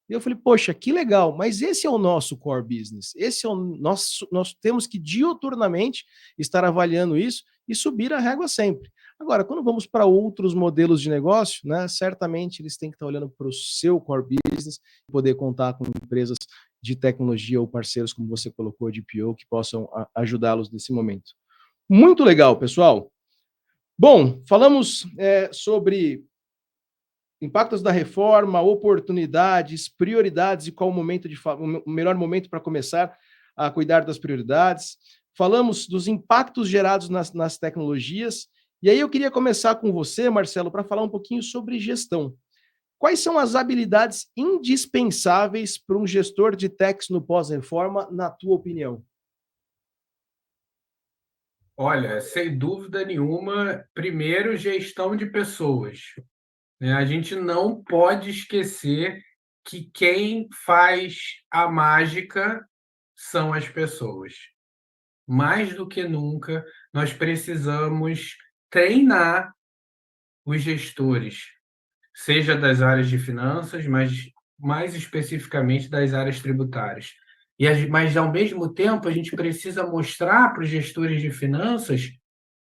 E eu falei, poxa, que legal, mas esse é o nosso core business, esse é o nosso, nós temos que diuturnamente estar avaliando isso e subir a régua sempre. Agora, quando vamos para outros modelos de negócio, né, certamente eles têm que estar olhando para o seu core business, poder contar com empresas de tecnologia ou parceiros, como você colocou, de PO, que possam ajudá-los nesse momento. Muito legal, pessoal. Bom, falamos sobre impactos da reforma, oportunidades, prioridades e qual o melhor momento para começar a cuidar das prioridades. Falamos dos impactos gerados nas tecnologias. E aí eu queria começar com você, Marcelo, para falar um pouquinho sobre gestão. Quais são as habilidades indispensáveis para um gestor de techs no pós-reforma, na tua opinião? Olha, sem dúvida nenhuma, primeiro, gestão de pessoas. A gente não pode esquecer que quem faz a mágica são as pessoas. Mais do que nunca, nós precisamos treinar os gestores, seja das áreas de finanças, mas mais especificamente das áreas tributárias. Mas, ao mesmo tempo, a gente precisa mostrar para os gestores de finanças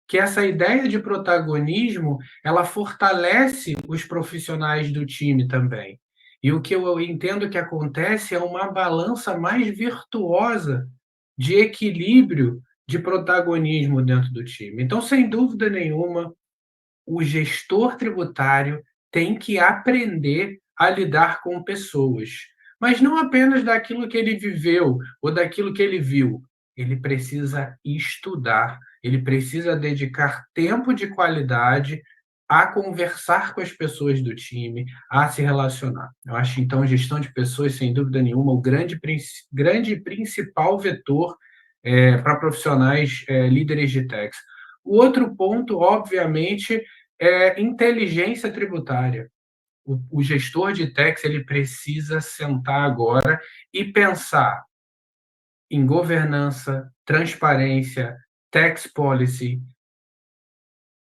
que essa ideia de protagonismo, ela fortalece os profissionais do time também. E o que eu entendo que acontece é uma balança mais virtuosa de equilíbrio de protagonismo dentro do time. Então, sem dúvida nenhuma, o gestor tributário tem que aprender a lidar com pessoas, mas não apenas daquilo que ele viveu ou daquilo que ele viu. Ele precisa estudar, ele precisa dedicar tempo de qualidade a conversar com as pessoas do time, a se relacionar. Eu acho, então, gestão de pessoas, sem dúvida nenhuma, o grande principal vetor para profissionais líderes de techs. O outro ponto, obviamente, é inteligência tributária. O gestor de techs ele precisa sentar agora e pensar em governança, transparência, tax policy,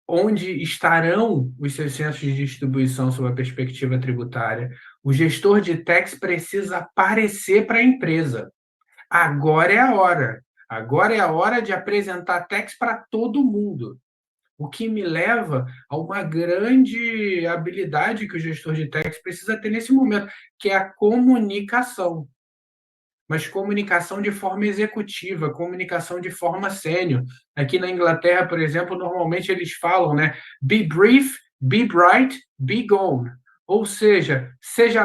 onde estarão os seus centros de distribuição sob a perspectiva tributária. O gestor de techs precisa aparecer para a empresa. Agora é a hora. Agora é a hora de apresentar techs para todo mundo. O que me leva a uma grande habilidade que o gestor de techs precisa ter nesse momento, que é a comunicação. Mas comunicação de forma executiva, comunicação de forma sênior. Aqui na Inglaterra, por exemplo, normalmente eles falam, né? Be brief, be bright, be gone. Ou seja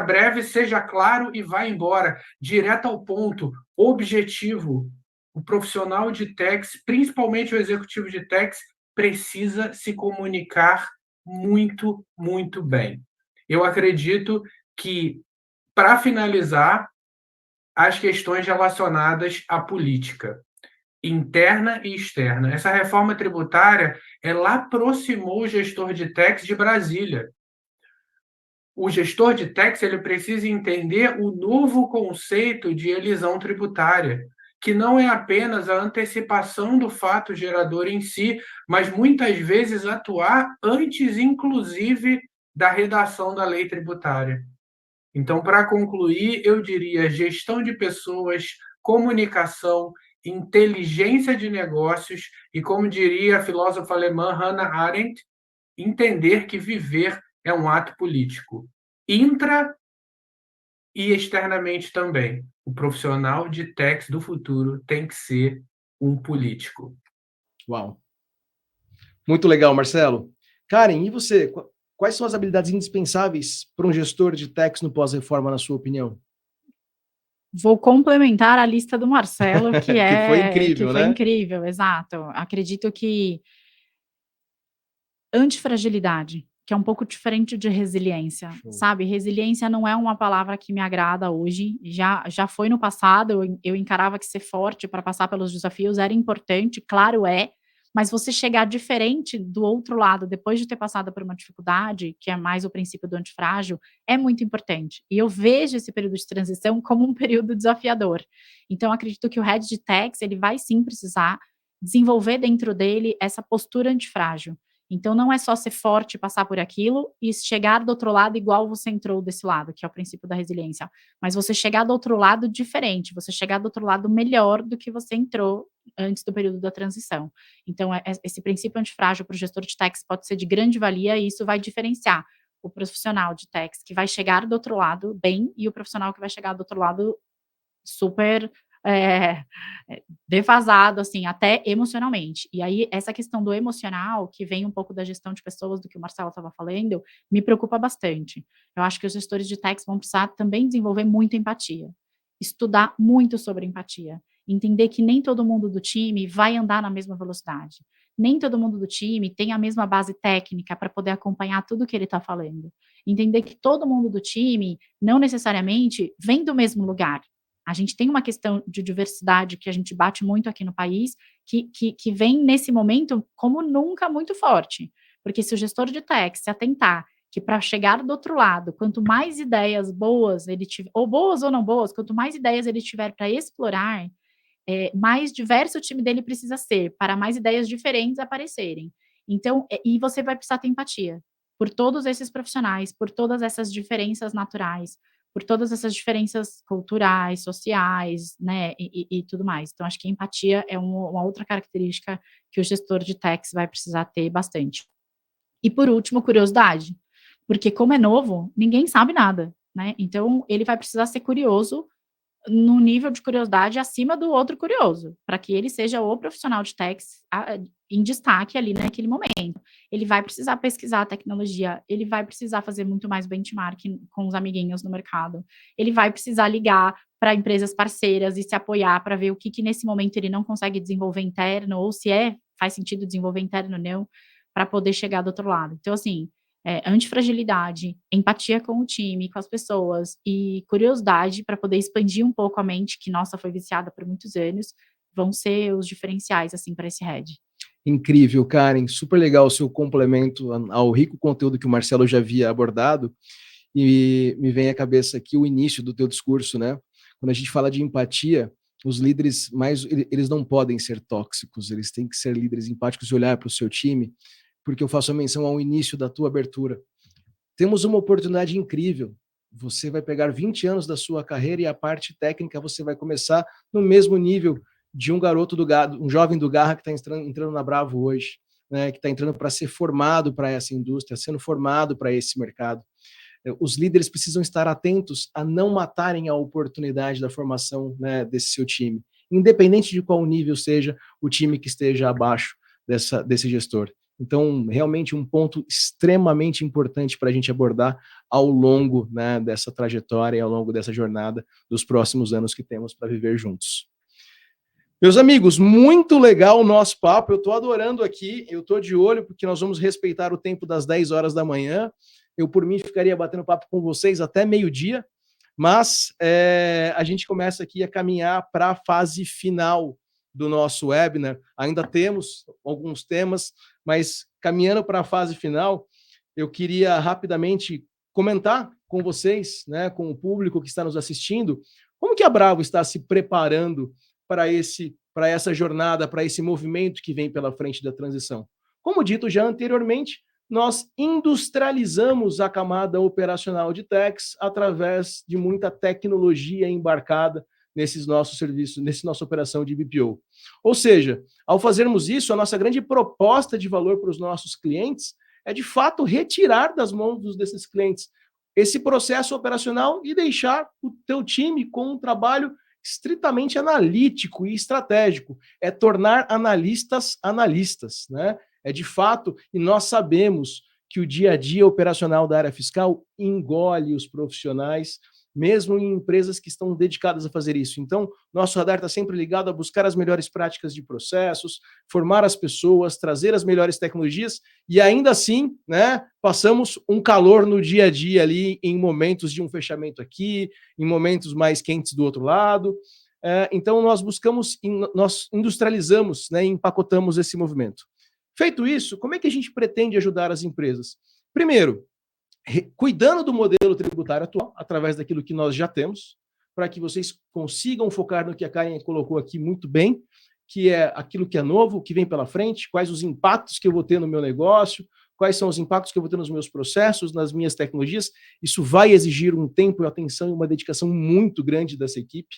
breve, seja claro e vá embora. Direto ao ponto, objetivo. O profissional de techs, principalmente o executivo de techs, precisa se comunicar muito, muito bem. Eu acredito que, para finalizar, as questões relacionadas à política interna e externa. Essa reforma tributária, ela aproximou o gestor de techs de Brasília. O gestor de techs ele precisa entender o novo conceito de elisão tributária, que não é apenas a antecipação do fato gerador em si, mas muitas vezes atuar antes, inclusive, da redação da lei tributária. Então, para concluir, eu diria gestão de pessoas, comunicação, inteligência de negócios e, como diria a filósofa alemã Hannah Arendt, entender que viver é um ato político, intra e externamente também. O profissional de techs do futuro tem que ser um político. Uau. Muito legal, Marcelo. Karen, e você? Quais são as habilidades indispensáveis para um gestor de techs no pós-reforma, na sua opinião? Vou complementar a lista do Marcelo, que Que foi incrível, que foi né? incrível, exato. Acredito que antifragilidade, que é um pouco diferente de resiliência, Show. sabe? Resiliência não é uma palavra que me agrada hoje, já foi no passado, eu encarava que ser forte para passar pelos desafios era importante, claro é, mas você chegar diferente do outro lado, depois de ter passado por uma dificuldade, que é mais o princípio do antifrágil, é muito importante. E eu vejo esse período de transição como um período desafiador. Então, acredito que o Head de Techs, ele vai sim precisar desenvolver dentro dele essa postura antifrágil. Então, não é só ser forte e passar por aquilo e chegar do outro lado igual você entrou desse lado, que é o princípio da resiliência, mas você chegar do outro lado diferente, você chegar do outro lado melhor do que você entrou antes do período da transição. Então, esse princípio antifrágil para o gestor de techs pode ser de grande valia e isso vai diferenciar o profissional de techs que vai chegar do outro lado bem e o profissional que vai chegar do outro lado super defasado, assim, até emocionalmente. E aí, essa questão do emocional, que vem um pouco da gestão de pessoas, do que o Marcelo estava falando, me preocupa bastante. Eu acho que os gestores de techs vão precisar também desenvolver muita empatia, estudar muito sobre empatia, entender que nem todo mundo do time vai andar na mesma velocidade, nem todo mundo do time tem a mesma base técnica para poder acompanhar tudo que ele está falando. Entender que todo mundo do time não necessariamente vem do mesmo lugar. A gente tem uma questão de diversidade que a gente bate muito aqui no país, que vem nesse momento como nunca muito forte. Porque se o gestor de tech se atentar que para chegar do outro lado, quanto mais ideias boas ele tiver, ou boas ou não boas, quanto mais ideias ele tiver para explorar, mais diverso o time dele precisa ser, para mais ideias diferentes aparecerem. Então, e você vai precisar ter empatia por todos esses profissionais, por todas essas diferenças naturais, por todas essas diferenças culturais, sociais, né, e tudo mais. Então, acho que empatia é uma outra característica que o gestor de techs vai precisar ter bastante. E por último, curiosidade, porque como é novo, ninguém sabe nada, né? Então, ele vai precisar ser curioso no nível de curiosidade acima do outro curioso, para que ele seja o profissional de techs em destaque ali naquele momento. Ele vai precisar pesquisar a tecnologia, ele vai precisar fazer muito mais benchmarking com os amiguinhos no mercado, ele vai precisar ligar para empresas parceiras e se apoiar para ver o que nesse momento ele não consegue desenvolver interno, ou se faz sentido desenvolver interno ou não, para poder chegar do outro lado. Então, assim, antifragilidade, empatia com o time, com as pessoas e curiosidade para poder expandir um pouco a mente, que, nossa, foi viciada por muitos anos, vão ser os diferenciais, assim, para esse head. Incrível, Karen. Super legal o seu complemento ao rico conteúdo que o Marcelo já havia abordado. E me vem à cabeça aqui o início do teu discurso, né? Quando a gente fala de empatia, os líderes eles não podem ser tóxicos, eles têm que ser líderes empáticos e olhar para o seu time, porque eu faço a menção ao início da tua abertura. Temos uma oportunidade incrível. Você vai pegar 20 anos da sua carreira e a parte técnica você vai começar no mesmo nível de um garoto do Garra, um jovem do Garra que está entrando na Bravo hoje, né, que está entrando para ser formado para essa indústria, sendo formado para esse mercado. Os líderes precisam estar atentos a não matarem a oportunidade da formação, né, desse seu time, independente de qual nível seja o time que esteja abaixo desse gestor. Então, realmente um ponto extremamente importante para a gente abordar ao longo, né, dessa trajetória e ao longo dessa jornada dos próximos anos que temos para viver juntos. Meus amigos, muito legal o nosso papo, eu estou adorando aqui, eu estou de olho porque nós vamos respeitar o tempo das 10 horas da manhã, eu por mim ficaria batendo papo com vocês até meio-dia, mas a gente começa aqui a caminhar para a fase final do nosso webinar, ainda temos alguns temas, mas caminhando para a fase final, eu queria rapidamente comentar com vocês, né, com o público que está nos assistindo, como que a Bravo está se preparando para essa jornada, para esse movimento que vem pela frente da transição. Como dito já anteriormente, nós industrializamos a camada operacional de techs através de muita tecnologia embarcada nesses nossos serviços, nessa nossa operação de BPO. Ou seja, ao fazermos isso, a nossa grande proposta de valor para os nossos clientes é, de fato, retirar das mãos desses clientes esse processo operacional e deixar o teu time com um trabalho estritamente analítico e estratégico. É tornar analistas analistas, né? É de fato, e nós sabemos que o dia a dia operacional da área fiscal engole os profissionais, mesmo em empresas que estão dedicadas a fazer isso. Então, nosso radar está sempre ligado a buscar as melhores práticas de processos, formar as pessoas, trazer as melhores tecnologias e ainda assim, né, passamos um calor no dia a dia ali em momentos de um fechamento aqui, em momentos mais quentes do outro lado. Então, nós buscamos, nós industrializamos, né, e empacotamos esse movimento. Feito isso, como é que a gente pretende ajudar as empresas? Primeiro, cuidando do modelo tributário atual, através daquilo que nós já temos, para que vocês consigam focar no que a Karen colocou aqui muito bem, que é aquilo que é novo, o que vem pela frente, quais os impactos que eu vou ter no meu negócio, quais são os impactos que eu vou ter nos meus processos, nas minhas tecnologias. Isso vai exigir um tempo e atenção e uma dedicação muito grande dessa equipe.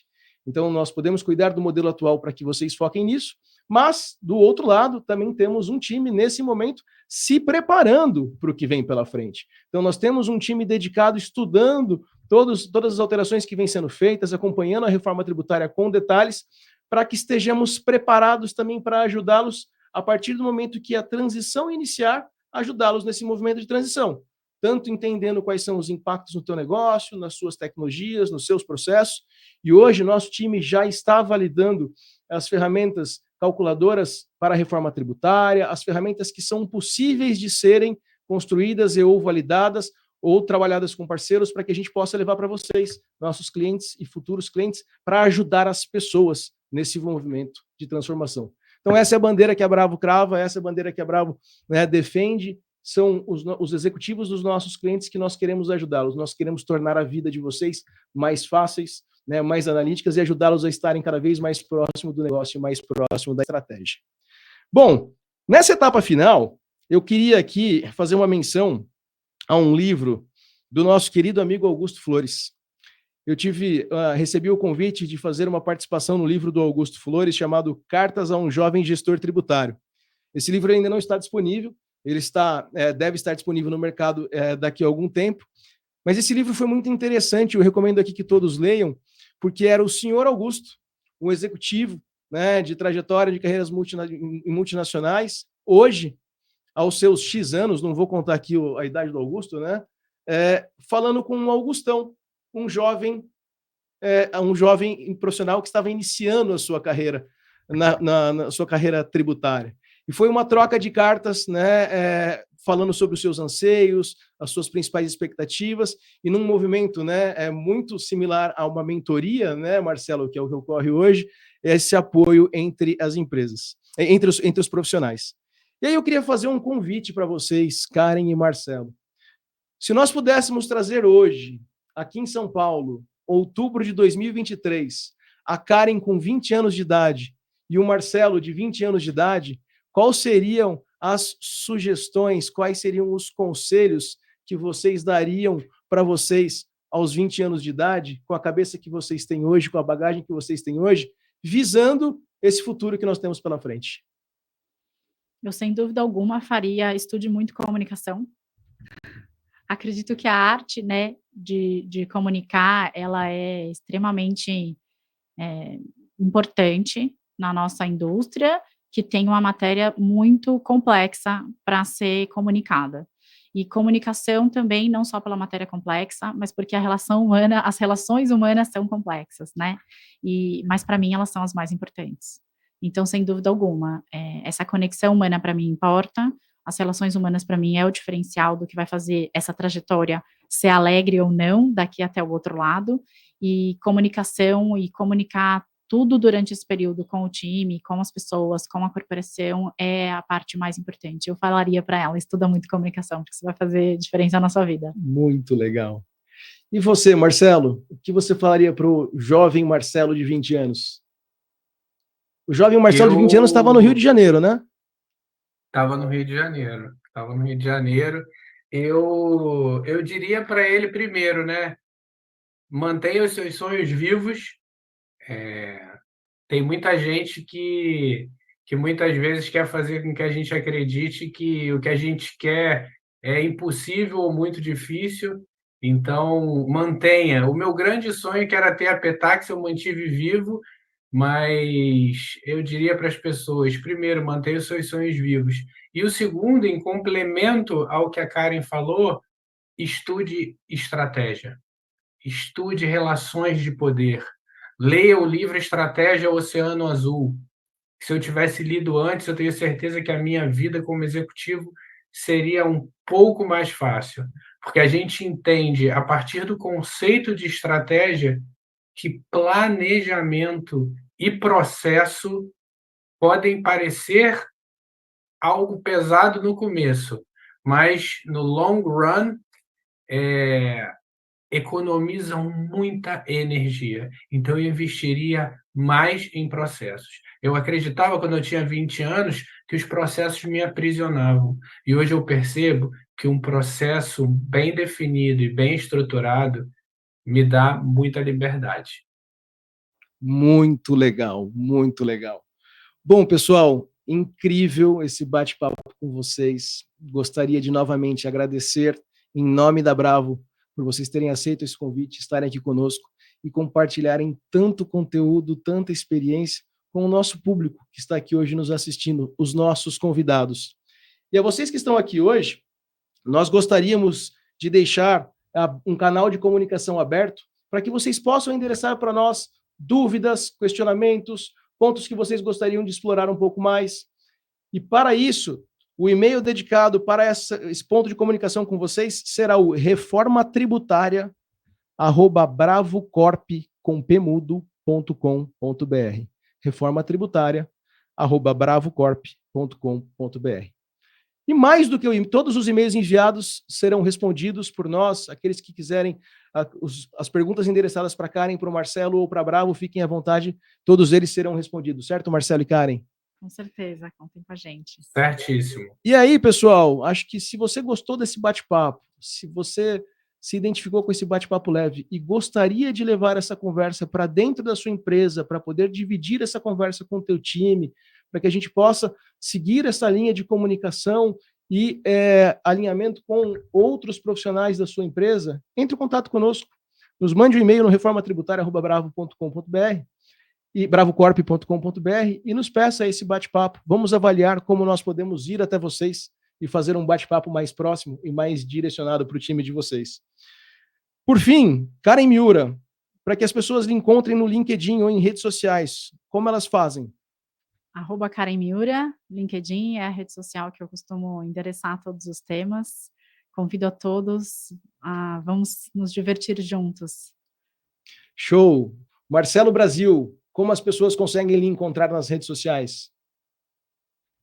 Então, nós podemos cuidar do modelo atual para que vocês foquem nisso, mas, do outro lado, também temos um time, nesse momento, se preparando para o que vem pela frente. Então, nós temos um time dedicado, estudando todas as alterações que vêm sendo feitas, acompanhando a reforma tributária com detalhes, para que estejamos preparados também para ajudá-los a partir do momento que a transição iniciar, ajudá-los nesse movimento de transição. Tanto entendendo quais são os impactos no teu negócio, nas suas tecnologias, nos seus processos. E hoje, nosso time já está validando as ferramentas calculadoras para a reforma tributária, as ferramentas que são possíveis de serem construídas e ou validadas ou trabalhadas com parceiros para que a gente possa levar para vocês, nossos clientes e futuros clientes, para ajudar as pessoas nesse movimento de transformação. Então, essa é a bandeira que a Bravo crava, essa é a bandeira que a Bravo, né, defende, são os executivos dos nossos clientes que nós queremos ajudá-los, nós queremos tornar a vida de vocês mais fáceis, né, mais analíticas e ajudá-los a estarem cada vez mais próximo do negócio, mais próximo da estratégia. Bom, nessa etapa final, eu queria aqui fazer uma menção a um livro do nosso querido amigo Augusto Flores. Eu recebi o convite de fazer uma participação no livro do Augusto Flores chamado Cartas a um Jovem Gestor Tributário. Esse livro ainda não está disponível, ele deve estar disponível no mercado daqui a algum tempo, mas esse livro foi muito interessante, eu recomendo aqui que todos leiam, porque era o senhor Augusto, um executivo, né, de trajetória de carreiras multinacionais, hoje, aos seus X anos, não vou contar aqui a idade do Augusto, né, falando com um Augustão, um jovem profissional que estava iniciando a sua carreira, na sua carreira tributária. E foi uma troca de cartas, né, falando sobre os seus anseios, as suas principais expectativas, e num movimento, né, muito similar a uma mentoria, né, Marcelo, que é o que ocorre hoje, esse apoio entre as empresas, entre os profissionais. E aí eu queria fazer um convite para vocês, Karen e Marcelo. Se nós pudéssemos trazer hoje, aqui em São Paulo, outubro de 2023, a Karen com 20 anos de idade e o Marcelo de 20 anos de idade, quais seriam as sugestões, quais seriam os conselhos que vocês dariam para vocês aos 20 anos de idade, com a cabeça que vocês têm hoje, com a bagagem que vocês têm hoje, visando esse futuro que nós temos pela frente? Eu, sem dúvida alguma, estude muito comunicação. Acredito que a arte, né, de comunicar, ela é extremamente importante na nossa indústria, que tem uma matéria muito complexa para ser comunicada. E comunicação também, não só pela matéria complexa, mas porque as relações humanas são complexas, né? Mas para mim elas são as mais importantes. Então, sem dúvida alguma, essa conexão humana para mim importa, as relações humanas para mim é o diferencial do que vai fazer essa trajetória ser alegre ou não, daqui até o outro lado, e comunicação e comunicar tudo durante esse período com o time, com as pessoas, com a corporação, é a parte mais importante. Eu falaria para ela, estuda muito comunicação, porque isso vai fazer diferença na sua vida. Muito legal. E você, Marcelo, o que você falaria para o jovem Marcelo de 20 anos? O jovem Marcelo de 20 anos estava no Rio de Janeiro, né? Estava no Rio de Janeiro. Eu diria para ele primeiro, né? Mantenha os seus sonhos vivos, Tem muita gente que muitas vezes quer fazer com que a gente acredite que o que a gente quer é impossível ou muito difícil. Então, mantenha. O meu grande sonho, que era ter a Petax, eu mantive vivo, mas eu diria para as pessoas, primeiro, mantenha os seus sonhos vivos. E o segundo, em complemento ao que a Karen falou, estude estratégia, estude relações de poder. Leia o livro Estratégia Oceano Azul. Se eu tivesse lido antes, eu tenho certeza que a minha vida como executivo seria um pouco mais fácil, porque a gente entende, a partir do conceito de estratégia, que planejamento e processo podem parecer algo pesado no começo, mas no long run economizam muita energia. Então, eu investiria mais em processos. Eu acreditava, quando eu tinha 20 anos, que os processos me aprisionavam. E hoje eu percebo que um processo bem definido e bem estruturado me dá muita liberdade. Muito legal, muito legal. Bom, pessoal, incrível esse bate-papo com vocês. Gostaria de novamente agradecer em nome da Bravo por vocês terem aceito esse convite, estarem aqui conosco e compartilharem tanto conteúdo, tanta experiência com o nosso público que está aqui hoje nos assistindo, os nossos convidados. E a vocês que estão aqui hoje, nós gostaríamos de deixar um canal de comunicação aberto para que vocês possam endereçar para nós dúvidas, questionamentos, pontos que vocês gostariam de explorar um pouco mais. E para isso, o e-mail dedicado para esse ponto de comunicação com vocês será o reformatributária@bravocorp.com.br. reformatributária@bravocorp.com.br. E mais do que todos os e-mails enviados serão respondidos por nós, aqueles que quiserem as perguntas endereçadas para Karen, para o Marcelo ou para a Bravo, fiquem à vontade, todos eles serão respondidos, certo, Marcelo e Karen? Com certeza, contem com a gente. Certíssimo. E aí, pessoal, acho que se você gostou desse bate-papo, se você se identificou com esse bate-papo leve e gostaria de levar essa conversa para dentro da sua empresa, para poder dividir essa conversa com o teu time, para que a gente possa seguir essa linha de comunicação e alinhamento com outros profissionais da sua empresa, entre em contato conosco. Nos mande um e-mail no reformatributária@bravo.com.br e bravocorp.com.br e nos peça esse bate-papo. Vamos avaliar como nós podemos ir até vocês e fazer um bate-papo mais próximo e mais direcionado para o time de vocês. Por fim, Karen Miura, para que as pessoas lhe encontrem no LinkedIn ou em redes sociais, como elas fazem? @Karen Miura, LinkedIn é a rede social que eu costumo endereçar todos os temas. Convido a todos vamos nos divertir juntos. Show! Marcelo Brasil, como as pessoas conseguem lhe encontrar nas redes sociais?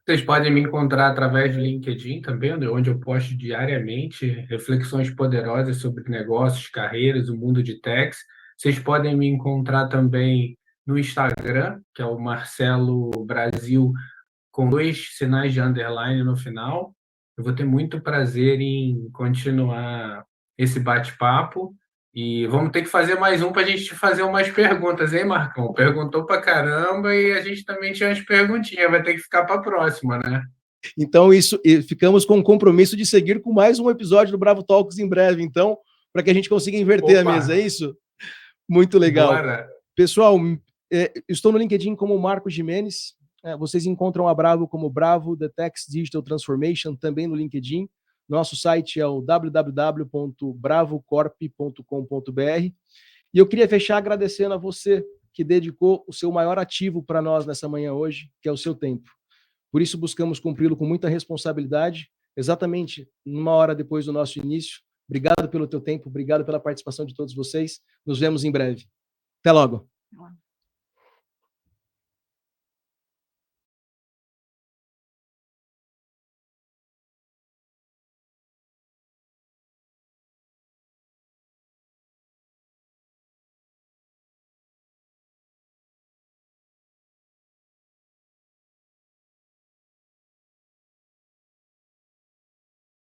Vocês podem me encontrar através do LinkedIn também, onde eu posto diariamente reflexões poderosas sobre negócios, carreiras, o mundo de techs. Vocês podem me encontrar também no Instagram, que é o Marcelo Brasil, com 2 sinais de underline no final. Eu vou ter muito prazer em continuar esse bate-papo. E vamos ter que fazer mais um para a gente fazer umas perguntas, hein, Marcão? Perguntou para caramba e a gente também tinha umas perguntinhas, vai ter que ficar para a próxima, né? Então, ficamos com o compromisso de seguir com mais um episódio do Bravo Talks em breve, então, para que a gente consiga inverter a mesa, é isso? Muito legal. Bora. Pessoal, estou no LinkedIn como Marcos Gimenez, vocês encontram a Bravo como Bravo The Techs Digital Transformation também no LinkedIn. Nosso site é o www.bravocorp.com.br. E eu queria fechar agradecendo a você que dedicou o seu maior ativo para nós nessa manhã hoje, que é o seu tempo. Por isso, buscamos cumpri-lo com muita responsabilidade, exatamente uma hora depois do nosso início. Obrigado pelo teu tempo, obrigado pela participação de todos vocês. Nos vemos em breve. Até logo.